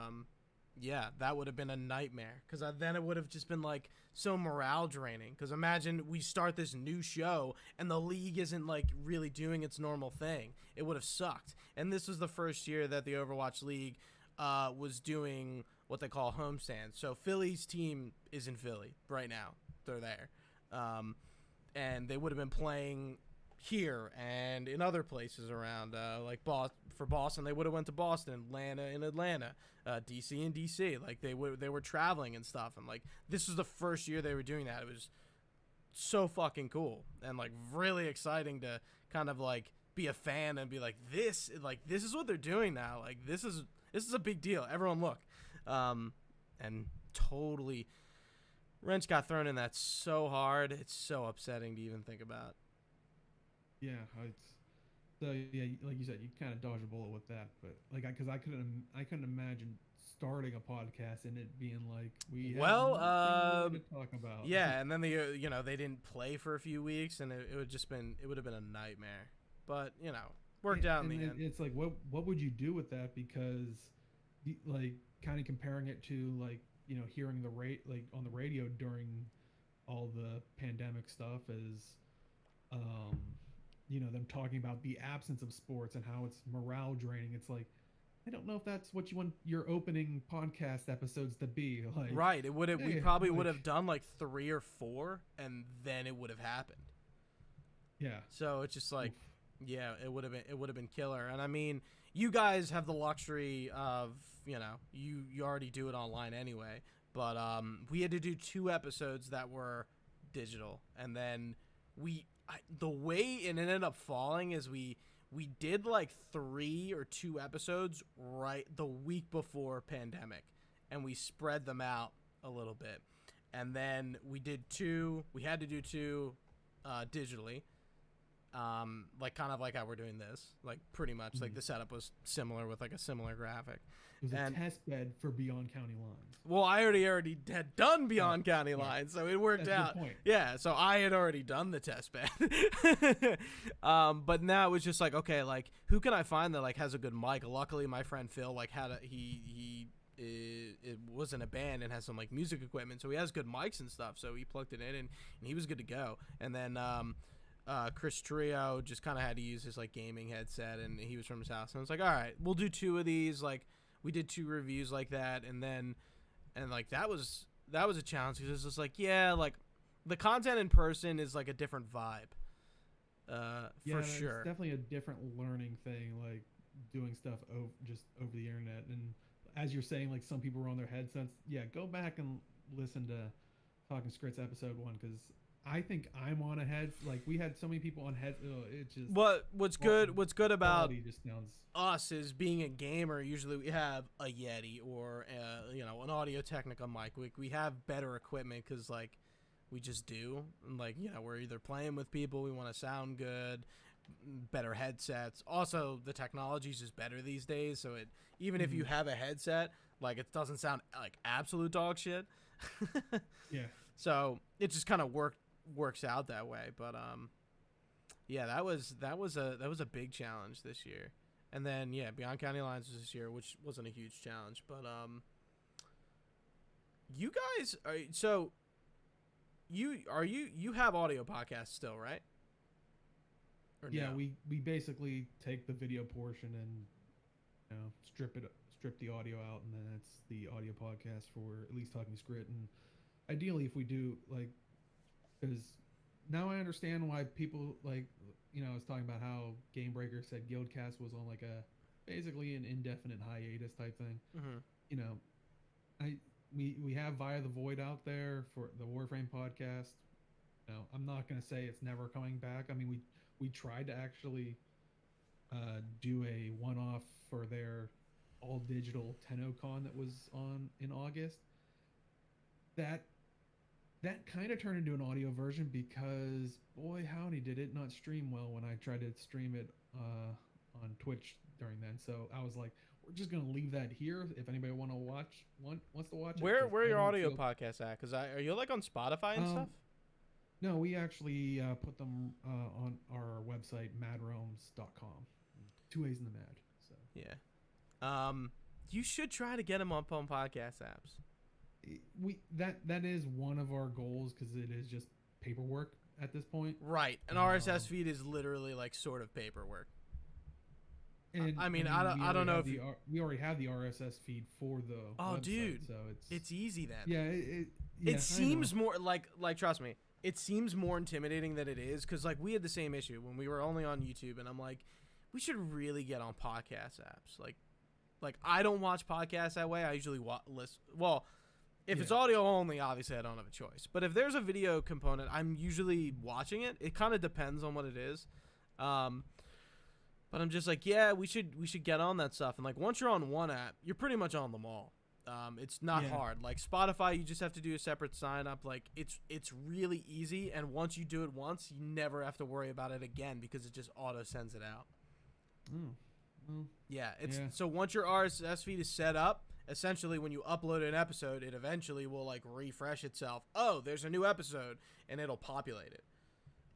yeah, that would have been a nightmare, because then it would have just been like so morale draining. Because imagine we start this new show and the league isn't like really doing its normal thing. It would have sucked. And this was the first year that the Overwatch League was doing what they call homestands. So Philly's team is in Philly right now. They're there. And they would have been playing here and in other places around, like for Boston, they would have went to Boston, Atlanta in Atlanta, DC in DC. Like they were traveling and stuff. And like, this was the first year they were doing that. It was so fucking cool and like really exciting to kind of like be a fan and be like, this is what they're doing now. Like this is a big deal. Everyone look. And totally wrench got thrown in that so hard. It's so upsetting to even think about. Yeah, like you said, you kind of dodge a bullet with that, but like, because I couldn't imagine starting a podcast and it being like we have nothing to talk about. Yeah, and then they didn't play for a few weeks, and it would have been a nightmare. But worked out in the end. It's like, what would you do with that? Because like kind of comparing it to like hearing like on the radio during all the pandemic stuff is them talking about the absence of sports and how it's morale draining. It's like, I don't know if that's what you want your opening podcast episodes to be like. Right. It would have. We probably would have done like 3 or 4, and then it would have happened. Yeah. So it's just like, yeah, it would have been killer. And I mean, you guys have the luxury of you already do it online anyway. But we had to do 2 episodes that were digital, and then the way it ended up falling is we did like 3 or 2 episodes right the week before pandemic, and we spread them out a little bit, and then we had to do 2 digitally, like kind of like how we're doing this, like pretty much like the setup was similar with like a similar graphic. It was a test bed for Beyond County Lines. Well, I already had done Beyond County Lines, so it worked out. Yeah, so I had already done the test bed. But now it was just like, okay, like who can I find that like has a good mic? Luckily, my friend Phil like had he was in a band and has some like music equipment, so he has good mics and stuff. So he plugged it in and he was good to go. And then Chris Trio just kind of had to use his like gaming headset, and he was from his house. And I was like, all right, we'll do 2 of these. Like we did 2 reviews like that, and like that was a challenge because it's just like, yeah, like the content in person is like a different vibe. For sure. It's definitely a different learning thing, like doing stuff just over the internet. And as you're saying, like some people were on their headsets. Yeah, go back and listen to Talking Skritt's episode 1, because I think I'm on a head. Like we had so many people on heads. It just what's good about just sounds us is being a gamer. Usually we have a Yeti or an Audio Technica mic. We have better equipment because like we just do. And, like we're either playing with people, we want to sound good, better headsets. Also, the technology is just better these days. So even if you have a headset, like it doesn't sound like absolute dog shit. Yeah. So it just kind of works out that way. But yeah, that was a big challenge this year. And then Beyond County Lines was this year, which wasn't a huge challenge. But you guys you have audio podcasts still, right? Or yeah, no? we basically take the video portion and strip the audio out, and then it's the audio podcast for at least Talking Skritt. And ideally, if we do like, because now I understand why people like, I was talking about how Game Breaker said Guildcast was on like basically an indefinite hiatus type thing. We have Via the Void out there for the Warframe podcast. I'm not going to say it's never coming back. I mean, we tried to actually do a one-off for their all-digital TennoCon that was on in August. That kind of turned into an audio version because, boy, howdy, did it not stream well when I tried to stream it on Twitch during then. So I was like, we're just going to leave that here. If anybody wants to watch it. Where are your audio podcasts at? Because are you like on Spotify and stuff? No, we actually put them on our website, madrealms.com. 2 A's in the Mad. So yeah. You should try to get them up on podcast apps. That is one of our goals because it is just paperwork at this point. Right. An RSS feed is literally like sort of paperwork. And I mean, I don't know if we already have the RSS feed for the website, dude, so it's easy then. Yeah, it seems more like trust me, it seems more intimidating than it is, because like we had the same issue when we were only on YouTube, and I'm like, we should really get on podcast apps. Like I don't watch podcasts that way. I usually listen. Well, if it's audio only, obviously I don't have a choice. But if there's a video component, I'm usually watching it. It kind of depends on what it is. But I'm just like, yeah, we should get on that stuff. And like once you're on one app, you're pretty much on them all. It's not hard. Like Spotify, you just have to do a separate sign up. Like it's really easy. And once you do it once, you never have to worry about it again, because it just auto sends it out. Well, So once your RSS feed is set up, essentially when you upload an episode, it eventually will like refresh itself. Oh, there's a new episode, and it'll populate it.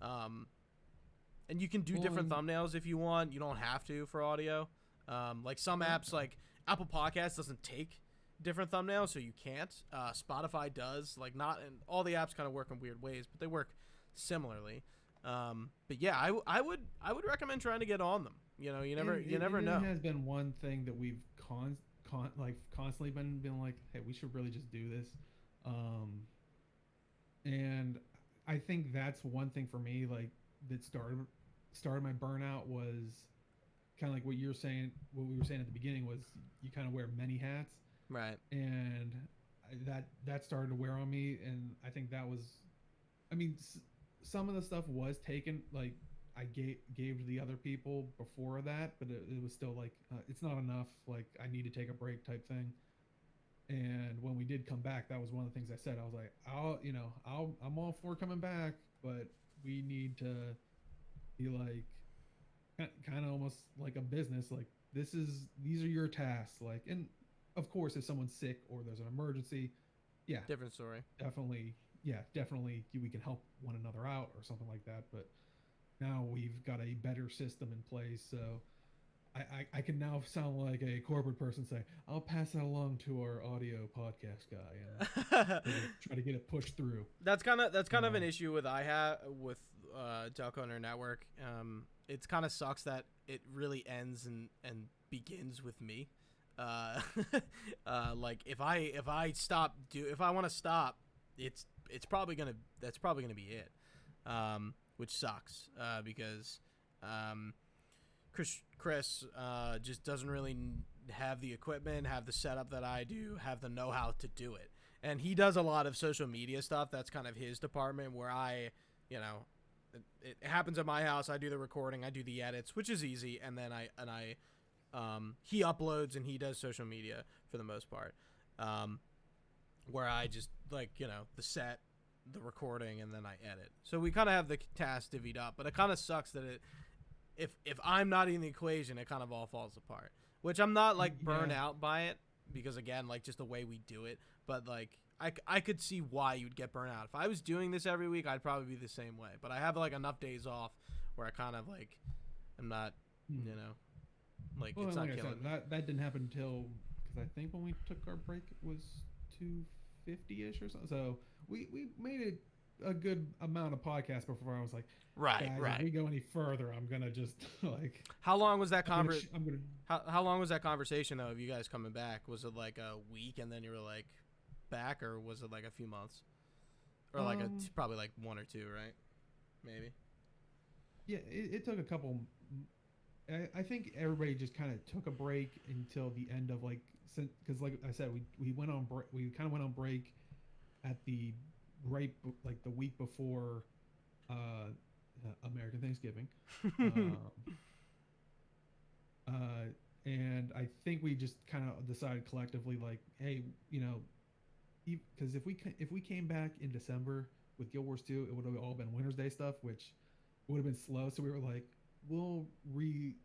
And you can do different thumbnails if you want. You don't have to for audio. Like some apps, like Apple Podcasts doesn't take different thumbnails, so you can't. Spotify does. Like not, and all the apps kind of work in weird ways, but they work similarly. But yeah, I would recommend trying to get on them. You know, you never know. It has been one thing that we've constantly been like, hey, we should really just do this. And I think that's one thing for me, like that started my burnout, was kind of like what you're saying. What we were saying at the beginning was you kind of wear many hats, right? And that started to wear on me, and I think that was, I mean, some of the stuff was taken, like I gave to the other people before that, but it was still like it's not enough. Like I need to take a break type thing. And when we did come back, that was one of the things I said. I was like, I'm all for coming back, but we need to be like kind of almost like a business. Like these are your tasks. Like, and of course, if someone's sick or there's an emergency, different story. Definitely, we can help one another out or something like that. But now we've got a better system in place, so I can now sound like a corporate person saying, I'll pass that along to our audio podcast guy and try to get it pushed through. That's kind of an issue with Delco and our network. It's kind of sucks that it really ends and begins with me. Like if I want to stop, that's probably gonna be it. Which sucks, because Chris just doesn't really have the equipment, have the setup that I do, have the know-how to do it. And he does a lot of social media stuff. That's kind of his department, where it happens at my house. I do the recording, I do the edits, which is easy, and then he uploads and he does social media for the most part. Where I just the set, the recording, and then I edit. So we kind of have the task divvied up, but it kind of sucks that if I'm not in the equation, it kind of all falls apart, which I'm not like burned out by it, because again, like just the way we do it, but like I could see why you'd get burnt out. If I was doing this every week, I'd probably be the same way, but I have like enough days off where I kind of like, I'm not, like, well, it's like not killing me. That didn't happen until, because I think when we took our break it was 250-ish or something. So we made a good amount of podcasts before I was like, right. If we go any further, I'm gonna just like. How long was that How long was that conversation though? Of you guys coming back? Was it like a week and then you were like back, or was it like a few months, or like probably like 1 or 2, right? Maybe. Yeah, it took a couple. I think everybody just kind of took a break until the end of like, because like I said, we went on break. We kind of went on break at the like the week before American Thanksgiving, and I think we just kind of decided collectively like, hey, because if we came back in December with Guild Wars 2, it would have all been Winter's Day stuff, which would have been slow. So we were like, we'll we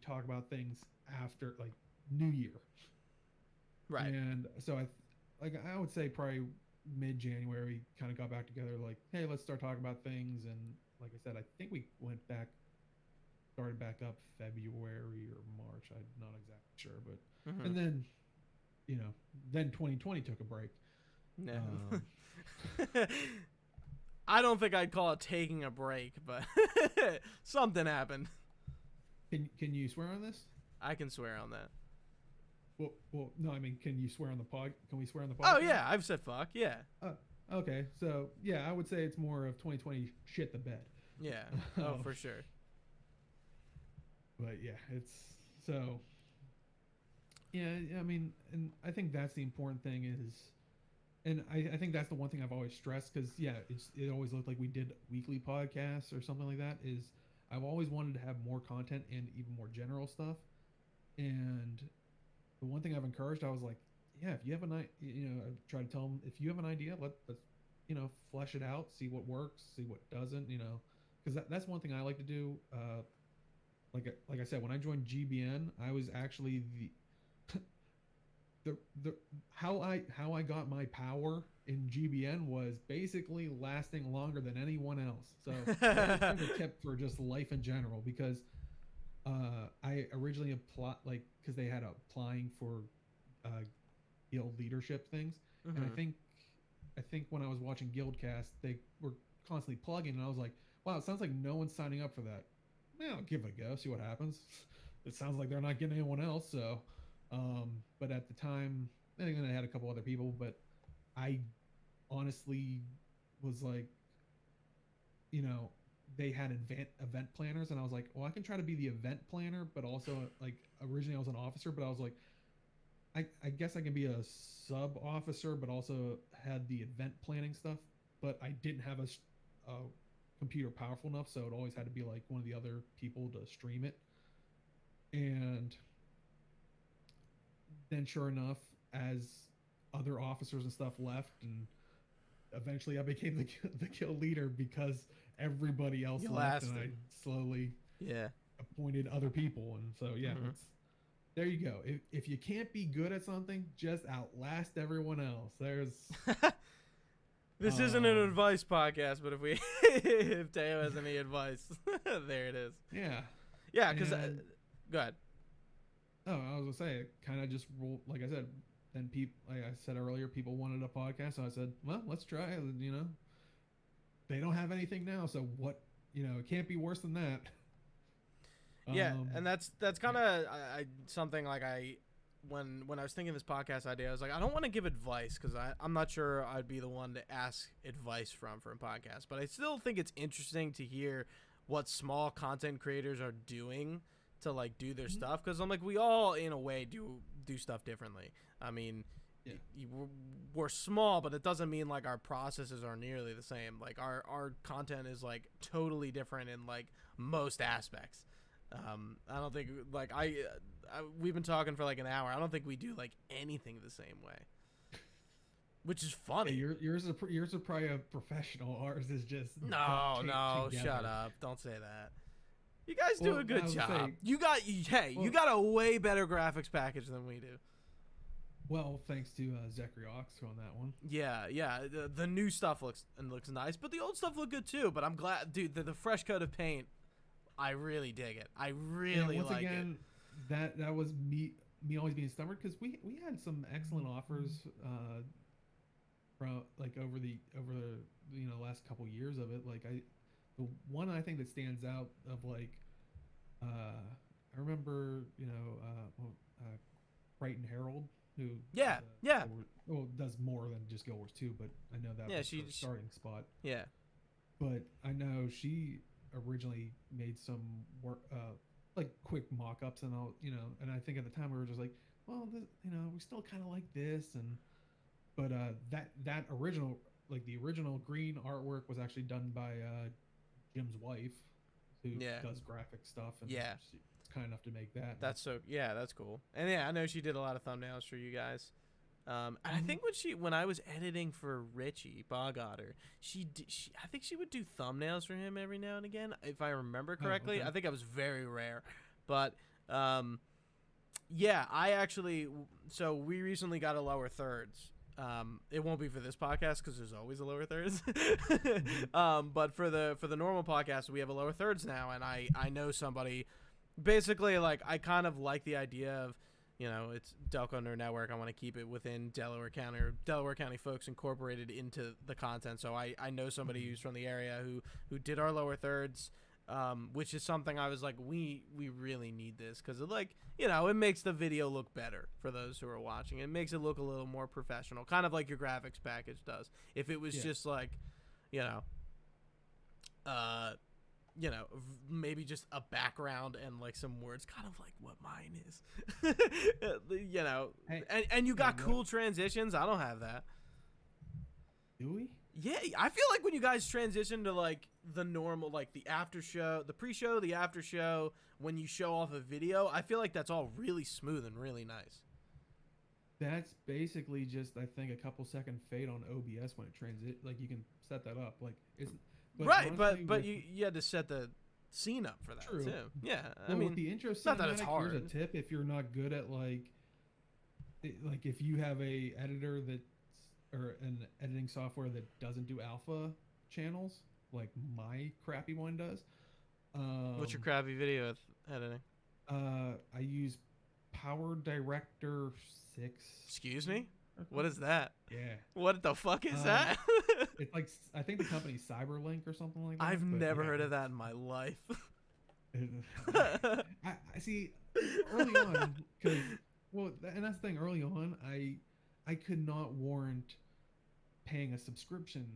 talk about things after like New Year, right? And so I would say probably mid-January kind of got back together like, hey, let's start talking about things. And like I said, I think we started back up February or March. I'm not exactly sure, but and then then 2020 took a break. No. I don't think I'd call it taking a break, but something happened. Can you swear on this? I can swear on that. Well, no, I mean, can you swear on the pod? Can we swear on the podcast? Oh yeah, I've said fuck. Yeah. Okay, so yeah, I would say it's more of 2020 shit the bed. Yeah. Oh, for sure. But yeah, it's so. Yeah, I mean, and I think that's the important thing is, and I think that's the one thing I've always stressed because yeah, it always looked like we did weekly podcasts or something like that. Is I've always wanted to have more content and even more general stuff, and the one thing I've encouraged, I was like, yeah, if you have I try to tell them if you have an idea, let's flesh it out, see what works, see what doesn't, because that's one thing I like to do. Like I said, when I joined GBN, I was actually the how I got my power in GBN was basically lasting longer than anyone else. So that's kind of a tip for just life in general because I originally applied because they had applying for guild leadership things, and I think when I was watching Guildcast, they were constantly plugging, and I was like, wow, it sounds like no one's signing up for that. Yeah, I'll give it a go, see what happens. It sounds like they're not getting anyone else, so but at the time, I think I had a couple other people, but I honestly was like, they had event planners, and I was like, well, I can try to be the event planner, but also like originally I was an officer, but I was like, I guess I can be a sub officer, but also had the event planning stuff, but I didn't have a computer powerful enough, so it always had to be like one of the other people to stream it. And then sure enough, as other officers and stuff left, and eventually I became the guild leader because everybody else left, and I slowly appointed other people. And so there you go. If you can't be good at something, just outlast everyone else. There's this isn't an advice podcast, but if Dayo has any advice, there it is. Yeah, because go ahead. Oh, I was gonna say, it kind of just rolled, like I said. Then people, like I said earlier, people wanted a podcast, so I said, well, let's try it. They don't have anything now, so what? It can't be worse than that. Yeah, and that's kind of something like when I was thinking this podcast idea, I was like, I don't want to give advice because I'm not sure I'd be the one to ask advice from for a podcast, but I still think it's interesting to hear what small content creators are doing to like do their stuff, because I'm like, we all in a way do stuff differently. I mean, we're small, but it doesn't mean like our processes are nearly the same. Like our content is like totally different in like most aspects. I don't think like we've been talking for like an hour. I don't think we do like anything the same way, which is funny. Hey, yours are probably a professional. Ours is just no. Shut up! Don't say that. You guys do a good job. You got a way better graphics package than we do. Well, thanks to Zachary Ox on that one. Yeah. The new stuff looks nice, but the old stuff looked good too. But I'm glad, dude. The fresh coat of paint, I really dig it. I really like it. That was me always being stubborn because we had some excellent offers from like over the last couple years of it. Like the one I think that stands out of like I remember Crichton Herald. Who does more than just Guild Wars 2, but I know that was her starting spot. Yeah. But I know she originally made some work, like quick mock-ups and all, and I think at the time we were just like, well, we still kind of like this, but that original, like the original green artwork was actually done by Jim's wife, who does graphic stuff, and she's kind enough to make that. That's cool. And I know she did a lot of thumbnails for you guys. And I think when I was editing for Richie Bogotter, I think she would do thumbnails for him every now and again, if I remember correctly. Okay. I think it was very rare, but I actually. So we recently got a lower thirds. It won't be for this podcast because there's always a lower thirds. But for the normal podcast, we have a lower thirds now, and I know somebody. Basically, like, I kind of like the idea of, it's Delco Nerd Network. I want to keep it within Delaware County, or Delaware County folks incorporated into the content. So I know somebody who's from the area who did our lower thirds. which is something I was like, we really need this because it, like, you know, it makes the video look better for those who are watching. It makes it look a little more professional, kind of like your graphics package does. If it was just like, you know, maybe just a background and like some words, kind of like what mine is, you know, and you got cool transitions. I don't have that. Do we? Yeah, I feel like when you guys transition to like the normal, like the after show, the pre-show, the after show, when you show off a video, I feel like that's all really smooth and really nice. That's basically just, I think, a couple second fade on OBS when it like you can set that up. Like it's right, but you had to set the scene up for that too. Yeah, well, I mean, with the intro cinematic, not that it's hard. Here's a tip: if you're not good at like if you have a editor that or an editing software that doesn't do alpha channels, like my crappy one does. What's your crappy video editing? I use Power Director 6. Excuse me? What is that? Yeah. What the fuck is that? It's like, I think the company's Cyberlink or something like that. I've never heard of that in my life. I see early on, because, well, and that's the thing, early on, I could not warrant paying a subscription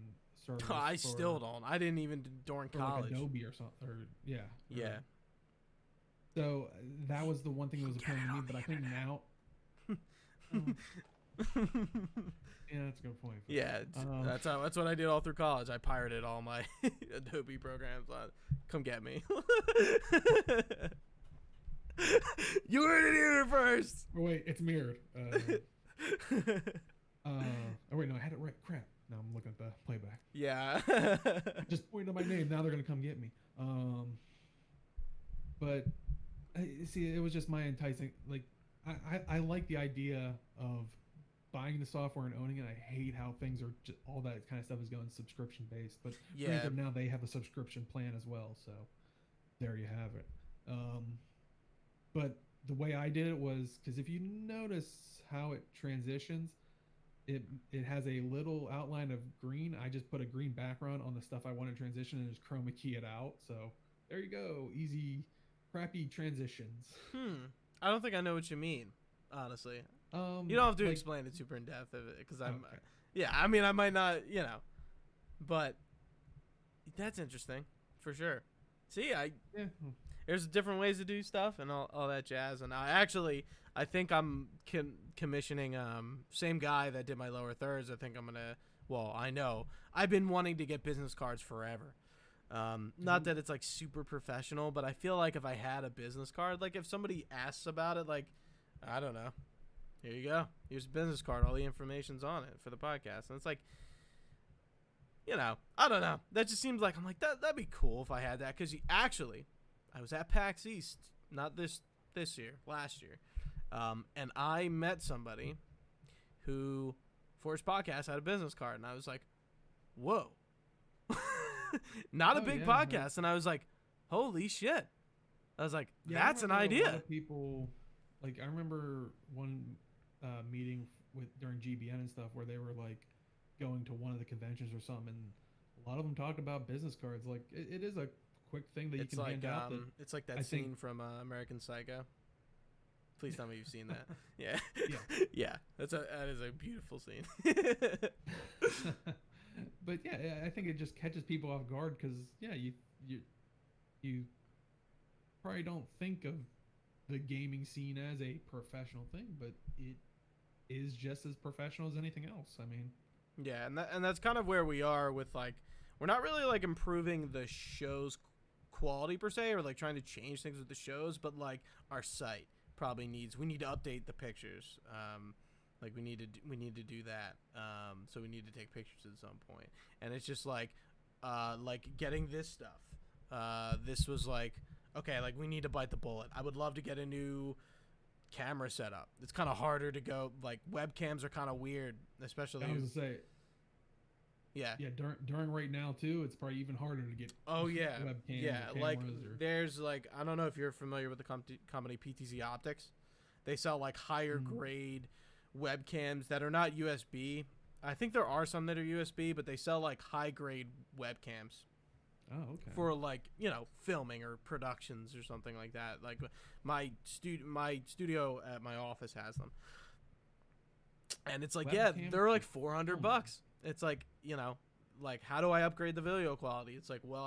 service. I still don't. I didn't even during college. Like Adobe or something. Or yeah. Yeah. So that was the one thing that was appealing to me. But I think now. Yeah, that's a good point. Yeah, that's what I did all through college. I pirated all my Adobe programs. Come get me. You heard it here first. Oh, wait, it's mirrored. Oh wait, no, I had it right. Crap. Now I'm looking at the playback. Yeah. Just point out my name. Now they're gonna come get me. But see, it was just my enticing. Like, I like the idea of buying the software and owning it. I hate how things are just, all that kind of stuff is going subscription based. But granted, now they have a subscription plan as well. So there you have it. But the way I did it was, because if you notice how it transitions, it has a little outline of green. I just put a green background on the stuff I want to transition and just chroma key it out. So there you go. Easy, crappy transitions. I don't think I know what you mean, honestly. You don't have to explain it super in depth because I'm, okay. Yeah, I mean, I might not, but that's interesting for sure. See, there's different ways to do stuff and all that jazz. And I think I'm commissioning same guy that did my lower thirds. I think I'm gonna. Well, I know I've been wanting to get business cards forever. Not that it's like super professional, but I feel like if I had a business card, like if somebody asks about it, like I don't know, here you go, here's a business card, all the information's on it for the podcast, and it's like, I don't know, that just seems like I'm like that'd be cool if I had that, because I was at PAX East, not this year, last year. And I met somebody who, for his podcast, had a business card. And I was like, whoa. Not a big podcast. And I was like, holy shit. I was like, that's an idea. A lot of people, like, I remember one meeting during GBN and stuff where they were, like, going to one of the conventions or something. And a lot of them talked about business cards. Like, it is a quick thing that you can hand out. It's like that scene from American Psycho. Please tell me you've seen that. Yeah. Yeah. That is a beautiful scene. But yeah, I think it just catches people off guard because you probably don't think of the gaming scene as a professional thing, but it is just as professional as anything else. I mean, yeah, and that's kind of where we are with, like, we're not really like improving the show's quality per se, or like trying to change things with the shows, but like our site probably we need to update the pictures. Like we need to do that. So we need to take pictures at some point. And it's just like getting this stuff. This was like, okay, like we need to bite the bullet. I would love to get a new camera setup. It's kind of harder to go, like webcams are kind of weird, especially. I was gonna say. Yeah. During right now too, it's probably even harder to get. Oh yeah. Webcams. Yeah, like there's like, I don't know if you're familiar with the company PTZ Optics. They sell like higher grade webcams that are not USB. I think there are some that are USB, but they sell like high grade webcams. Oh, okay. For like, you know, filming or productions or something like that. Like my studio at my office has them. And it's like, yeah, Webcam they're like for $400. filming. It's like, you know, like how do I upgrade the video quality? It's like, well,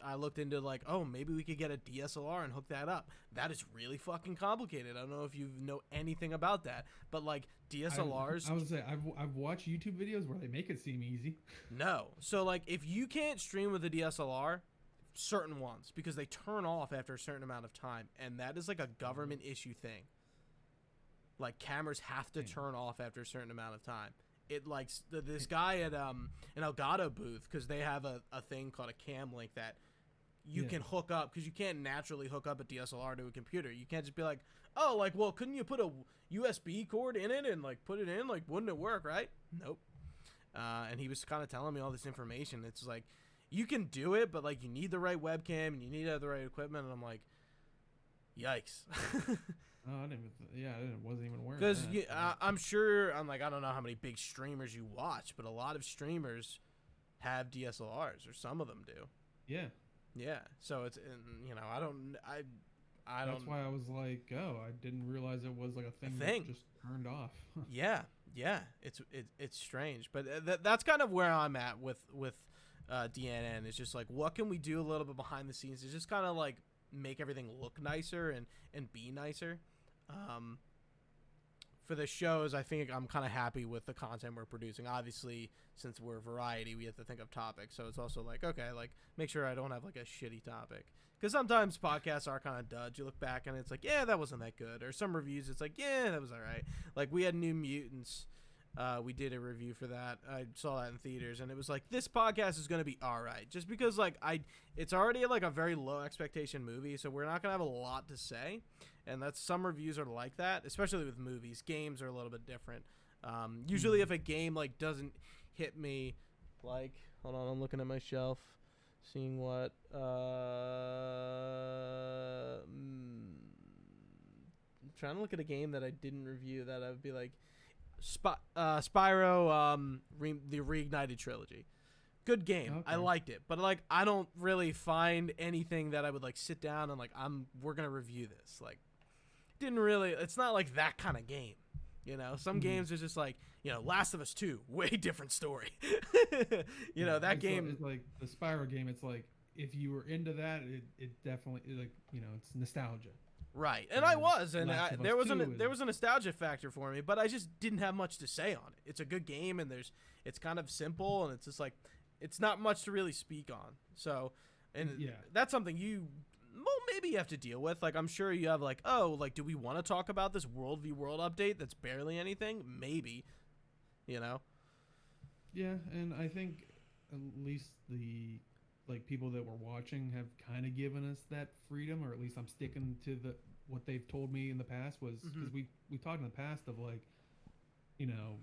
I looked into like, oh, maybe we could get a DSLR and hook that up. That is really fucking complicated. I don't know if you know anything about that, but like DSLRs. I would say I've watched YouTube videos where they make it seem easy. No. So like if you can't stream with a DSLR, certain ones, because they turn off after a certain amount of time, and that is like a government issue thing. Like cameras have to turn off after a certain amount of time. It like this guy at an Elgato booth, because they have a thing called a cam link that you can hook up, because you can't naturally hook up a DSLR to a computer. You can't just be like, oh, like, well, couldn't you put a USB cord in it and like put it in? Like, wouldn't it work, right? Nope. And he was kind of telling me all this information. It's like, you can do it, but like you need the right webcam and you need to have the right equipment. And I'm like, yikes. Oh, I didn't. I wasn't even aware. Because of I'm sure, I'm like, I don't know how many big streamers you watch, but a lot of streamers have DSLRs, or some of them do. Yeah. Yeah. So it's, you know, I don't. That's why I was like, oh, I didn't realize it was like a thing. That just turned off. Yeah. It's strange, but that's kind of where I'm at with DNN. It's just like, what can we do a little bit behind the scenes? It's just kind of like make everything look nicer and be nicer. For the shows, I think I'm kind of happy with the content we're producing. Obviously, since we're variety, we have to think of topics. So it's also like, okay, like make sure I don't have like a shitty topic. Because sometimes podcasts are kind of duds. You look back and it's like, yeah, that wasn't that good. Or some reviews, it's like, yeah, that was all right. Like we had New Mutants. We did a review for that. I saw that in theaters, and it was like, this podcast is going to be all right. Just because like it's already like a very low expectation movie, so we're not going to have a lot to say. And that's, some reviews are like that, especially with movies. Games are a little bit different. Usually if a game like doesn't hit me, like, hold on, I'm looking at my shelf, seeing what, I'm trying to look at a game that I didn't review that I would be like, Spyro, the Reignited Trilogy. Good game. Okay. I liked it, but like I don't really find anything that I would like sit down and like we're gonna review this. Like, didn't really. It's not like that kind of game, you know. Some games are just like, you know, Last of Us 2, way different story. You know, that game. It's like the Spyro game. It's like if you were into that, it definitely, like, you know, it's nostalgia. Right, and I was, and there was a nostalgia factor for me, but I just didn't have much to say on it. It's a good game, and it's kind of simple, and it's just like, it's not much to really speak on. So, and that's something maybe you have to deal with. Like, I'm sure you have like, oh, like, do we want to talk about this World v. World update that's barely anything? Maybe, you know. Yeah, and I think at least the people that were watching have kind of given us that freedom, or at least I'm sticking to what they've told me in the past, was because we talked in the past of like, you know,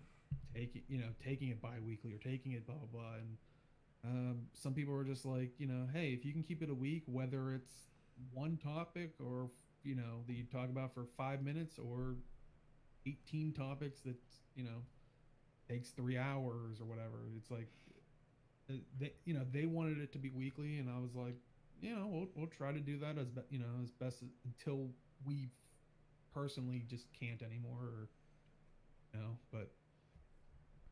taking it bi-weekly or taking it blah blah blah, and some people were just like, you know, hey, if you can keep it a week, whether it's one topic or, you know, that you talk about for 5 minutes, or 18 topics that, you know, takes 3 hours or whatever, it's like, they wanted it to be weekly, and I was like, you know, we'll try to do that as best until we personally just can't anymore, or, you know. But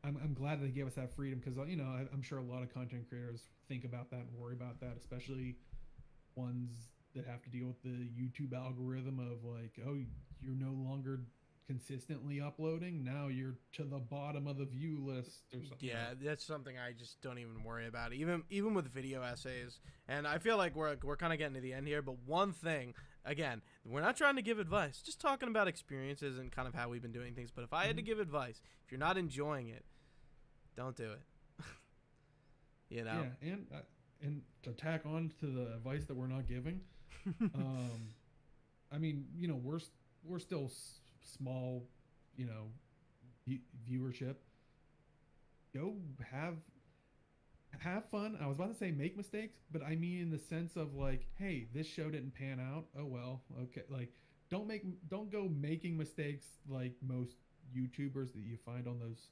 I'm glad they gave us that freedom, because, you know, I'm sure a lot of content creators think about that and worry about that, especially ones that have to deal with the YouTube algorithm of like, oh, you're no longer consistently uploading, now you're to the bottom of the view list or something. Yeah, that's something I just don't even worry about, even with video essays. And I feel like we're kind of getting to the end here, but one thing, again, we're not trying to give advice, just talking about experiences and kind of how we've been doing things. But if I had to give advice, if you're not enjoying it, don't do it. You know. Yeah, and to tack on to the advice that we're not giving, I mean, you know, we're still small, you know, viewership. Go have fun. I was about to say make mistakes, but I mean in the sense of like, hey, this show didn't pan out, oh well, okay. Like, don't go making mistakes like most YouTubers that you find on those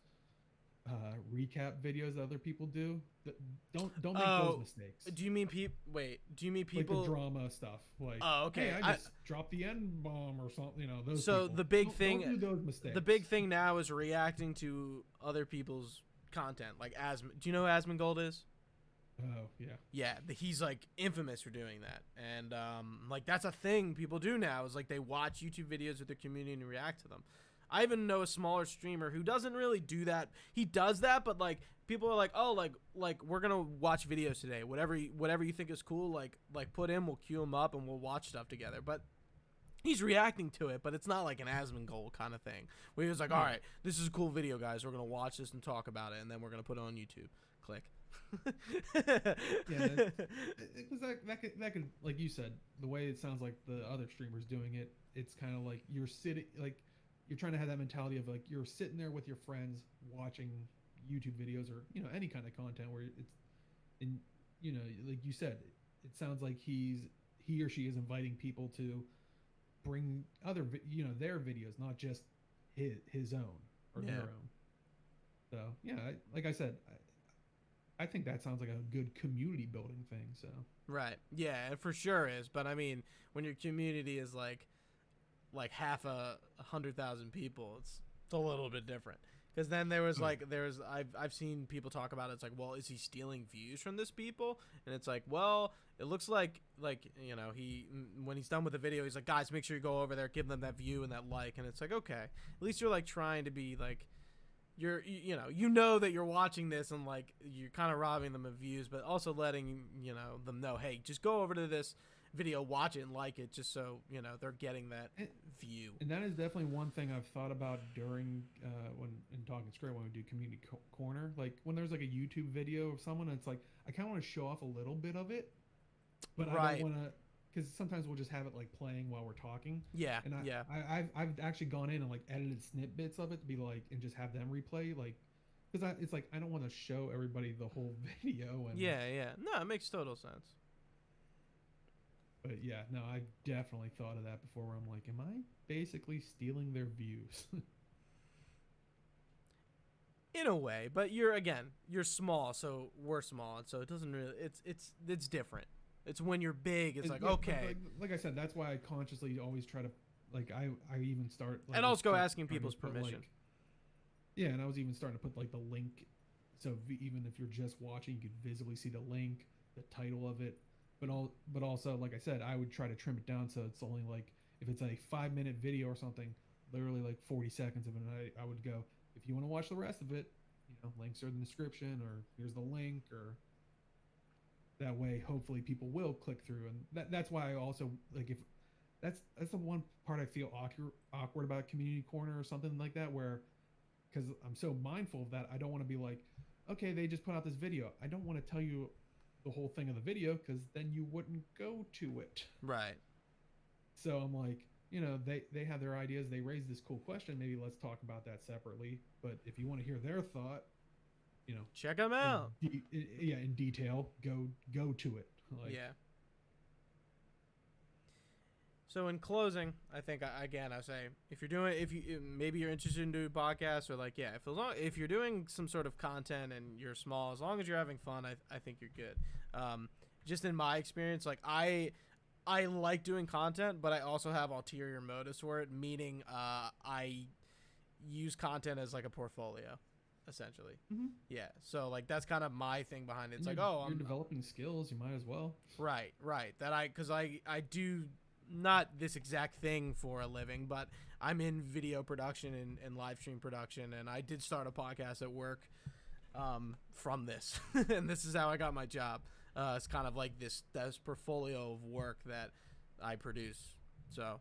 recap videos that other people do. Don't make those mistakes. Do you mean people? Wait, do you mean people? Like the drama stuff. Like, oh, okay. Hey, I just dropped the N bomb or something. You know, those. So people. the big thing, don't do those mistakes. The big thing now is reacting to other people's content. Like Asm. Do you know who Asmongold is? Oh yeah. Yeah, he's like infamous for doing that, and like that's a thing people do now. Is like they watch YouTube videos with their community and react to them. I even know a smaller streamer who doesn't really do that. He does that, but like people are like, oh, like we're gonna watch videos today. Whatever you think is cool, like put in. We'll queue him up and we'll watch stuff together. But he's reacting to it, but it's not like an Asmongold kind of thing where he was like, all right, this is a cool video, guys. We're gonna watch this and talk about it, and then we're gonna put it on YouTube. Click. Yeah, because that could, like you said, the way it sounds like the other streamers doing it, it's kind of like you're sitting, like you're trying to have that mentality of like you're sitting there with your friends watching YouTube videos or any kind of content where it's, and like you said, it sounds like he or she is inviting people to bring other their videos, not just his own or their own. So yeah, like I said, I think that sounds like a good community building thing. So right, yeah, it for sure is. But I mean, when your community is like half 100,000 people, it's a little bit different. Because then I've seen people talk about it. It's like, well, is he stealing views from this people? And it's like, well, it looks like he, when he's done with the video, he's like, guys, make sure you go over there, give them that view and that like. And it's like, okay, at least you're like trying to be like, you know that you're watching this and like you're kind of robbing them of views, but also letting them know, hey, just go over to this video, watch it and like it, just so they're getting that view. And that is definitely one thing I've thought about during when in Talking Skritt, when we do community corner, like when there's like a YouTube video of someone, it's like I kind of want to show off a little bit of it, but I don't want to, because sometimes we'll just have it like playing while we're talking. Yeah. And I've actually gone in and like edited snippets of it to be like, and just have them replay, like, because it's like I don't want to show everybody the whole video. And yeah. No, it makes total sense. But yeah, no, I definitely thought of that before, where I'm like, am I basically stealing their views? In a way, but you're small, so we're small, and so it doesn't really, it's different. It's when you're big, it's like, okay. Like I said, that's why I consciously always try to, like, I even start. Like, and also asking people's permission. Yeah, and I was even starting to put, like, the link. So even if you're just watching, you could visibly see the link, the title of it. But also, like I said, I would try to trim it down so it's only, like, if it's a 5-minute video or something, literally, like, 40 seconds of it, and I would go, if you want to watch the rest of it, links are in the description, or here's the link, or that way hopefully people will click through. And that's why I also, like, if that's the one part I feel awkward about community corner or something like that, where, because I'm so mindful of that, I don't want to be like, okay, they just put out this video, I don't want to tell you the whole thing of the video, because then you wouldn't go to it. Right. So I'm like, they have their ideas, they raise this cool question, maybe let's talk about that separately. But if you want to hear their thought, check them out. In detail, go to it. Like, yeah. So in closing, I think I say, maybe you're interested in doing podcasts, or like, yeah, if you're doing some sort of content and you're small, as long as you're having fun, I think you're good. Just in my experience, like I like doing content, but I also have ulterior motives for it, meaning I use content as like a portfolio, essentially. Mm-hmm. Yeah, so like that's kind of my thing behind it. It's like, you're developing skills, you might as well. Right. Because I do not this exact thing for a living, but I'm in video production and live stream production, and I did start a podcast at work from this, and this is how I got my job. It's kind of like this portfolio of work that I produce. So,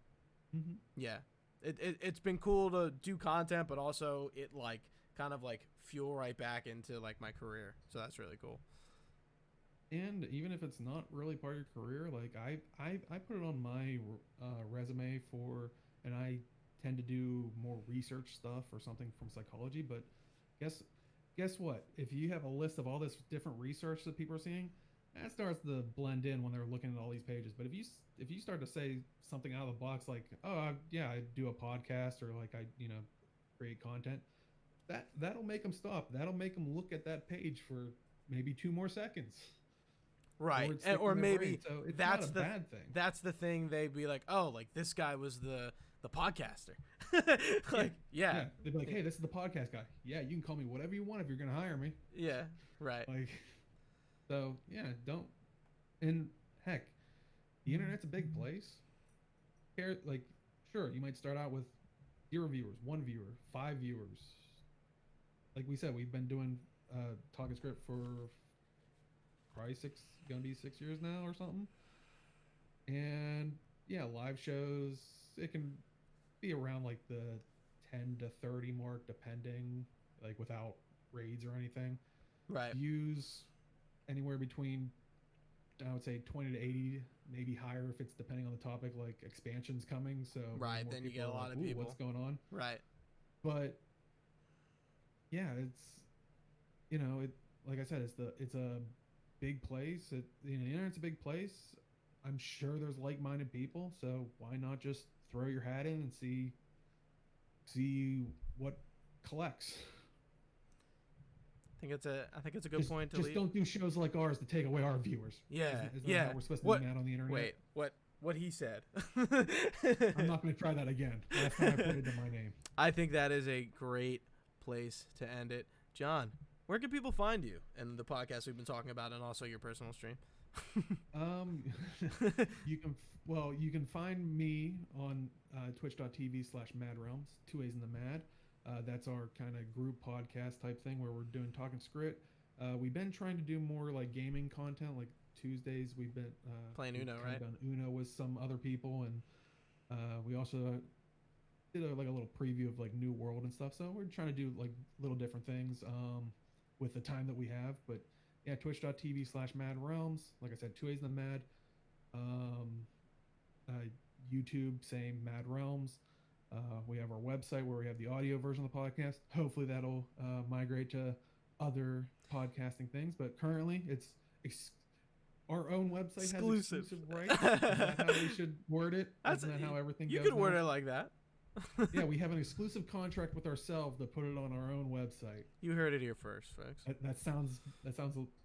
yeah, it's been cool to do content, but also it like kind of like fuel right back into like my career. So that's really cool. And even if it's not really part of your career, like I put it on my resume and I tend to do more research stuff or something from psychology. But guess what? If you have a list of all this different research that people are seeing, that starts to blend in when they're looking at all these pages. But if you start to say something out of the box, like, oh yeah, I do a podcast, or like I create content, that'll make them stop. That'll make them look at that page for maybe 2 more seconds. Right. Or maybe so it's that's not a the bad thing. That's the thing. They'd be like, oh, like this guy was the podcaster. Like, yeah. They'd be like, hey, this is the podcast guy. Yeah, you can call me whatever you want if you're gonna hire me. Yeah. Right. Like, so yeah, don't. And heck, the internet's a big place. Like, sure, you might start out with 0 viewers, 1 viewer, 5 viewers. Like we said, we've been doing Talking Skritt for probably gonna be 6 years now or something. And yeah, live shows, it can be around like the 10 to 30 mark, depending, like without raids or anything. Right. Views anywhere between, I would say 20 to 80, maybe higher if it's depending on the topic, like expansions coming. So right, then you get a lot of people. What's going on? Right. But yeah, it's, you know, it, like I said, it's a big place. The internet's a big place. I'm sure there's like-minded people, so why not just throw your hat in and see what collects? I think it's a good point to just leave. Don't do shows like ours to take away our viewers. Yeah, Isn't that how we're supposed to be mad on the internet? Wait, what he said. I'm not going to try that again. Last time I put it in my name. I think that is a great place to end it. John, where can people find you and the podcast we've been talking about, and also your personal stream? You can find me on twitch.tv/MAADrealms, 2 A's in the MAAD. That's our kind of group podcast type thing where we're doing Talking Skritt. We've been trying to do more like gaming content, like Tuesdays we've been playing Uno, right? Done Uno with some other people, and we also did a little preview of like New World and stuff. So we're trying to do like little different things with the time that we have. But yeah, twitch.tv/MAADrealms. Like I said, 2 A's in the MAAD. YouTube, same, MAAD Realms. We have our website where we have the audio version of the podcast. Hopefully that'll migrate to other podcasting things. But currently, it's our own website exclusive. Has exclusive rights. Is that how we should word it? Isn't that how everything goes? You could word now? it like that. Yeah, we have an exclusive contract with ourselves to put it on our own website. You heard it here first, folks. That sounds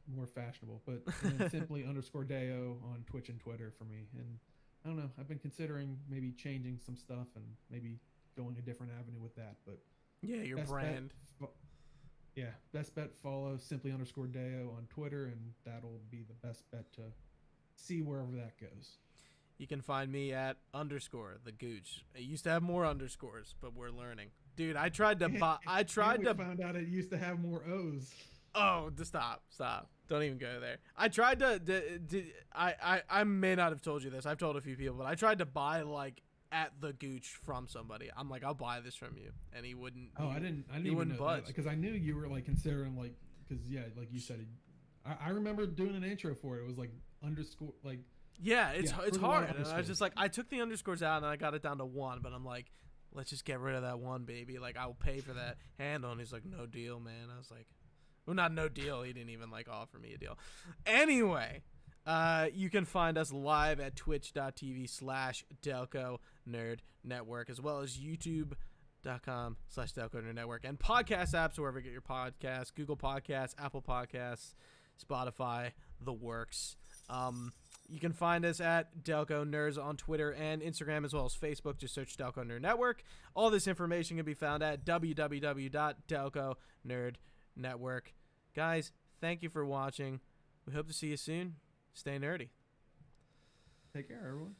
more fashionable, but simply _Dayo on Twitch and Twitter for me. And I don't know, I've been considering maybe changing some stuff and maybe going a different avenue with that. But yeah, your brand. Best bet, follow simply _Dayo on Twitter, and that'll be the best bet to see wherever that goes. You can find me at _the Gooch. It used to have more underscores, but we're learning. Dude, I tried to found out it used to have more O's. Oh, stop. Don't even go there. I tried to I may not have told you this. I've told a few people, but I tried to buy like at the Gooch from somebody. I'm like, I'll buy this from you, and he wouldn't. Oh, I didn't wouldn't budge because I knew you were like considering like because like you said, I remember doing an intro for it. It was like underscore like. Yeah, it's hard. And I was just like, I took the underscores out and I got it down to 1, but I'm like, let's just get rid of that 1, baby. Like, I will pay for that handle. And he's like, no deal, man. I was like, well, not no deal. He didn't even like offer me a deal. Anyway, you can find us live at twitch.tv/Delco Nerd Network, as well as youtube.com/Delco Nerd Network, and podcast apps wherever you get your podcasts, Google Podcasts, Apple Podcasts, Spotify, the works. You can find us at Delco Nerds on Twitter and Instagram, as well as Facebook. Just search Delco Nerd Network. All this information can be found at www.Delco Nerd Network. Guys, thank you for watching. We hope to see you soon. Stay nerdy. Take care, everyone.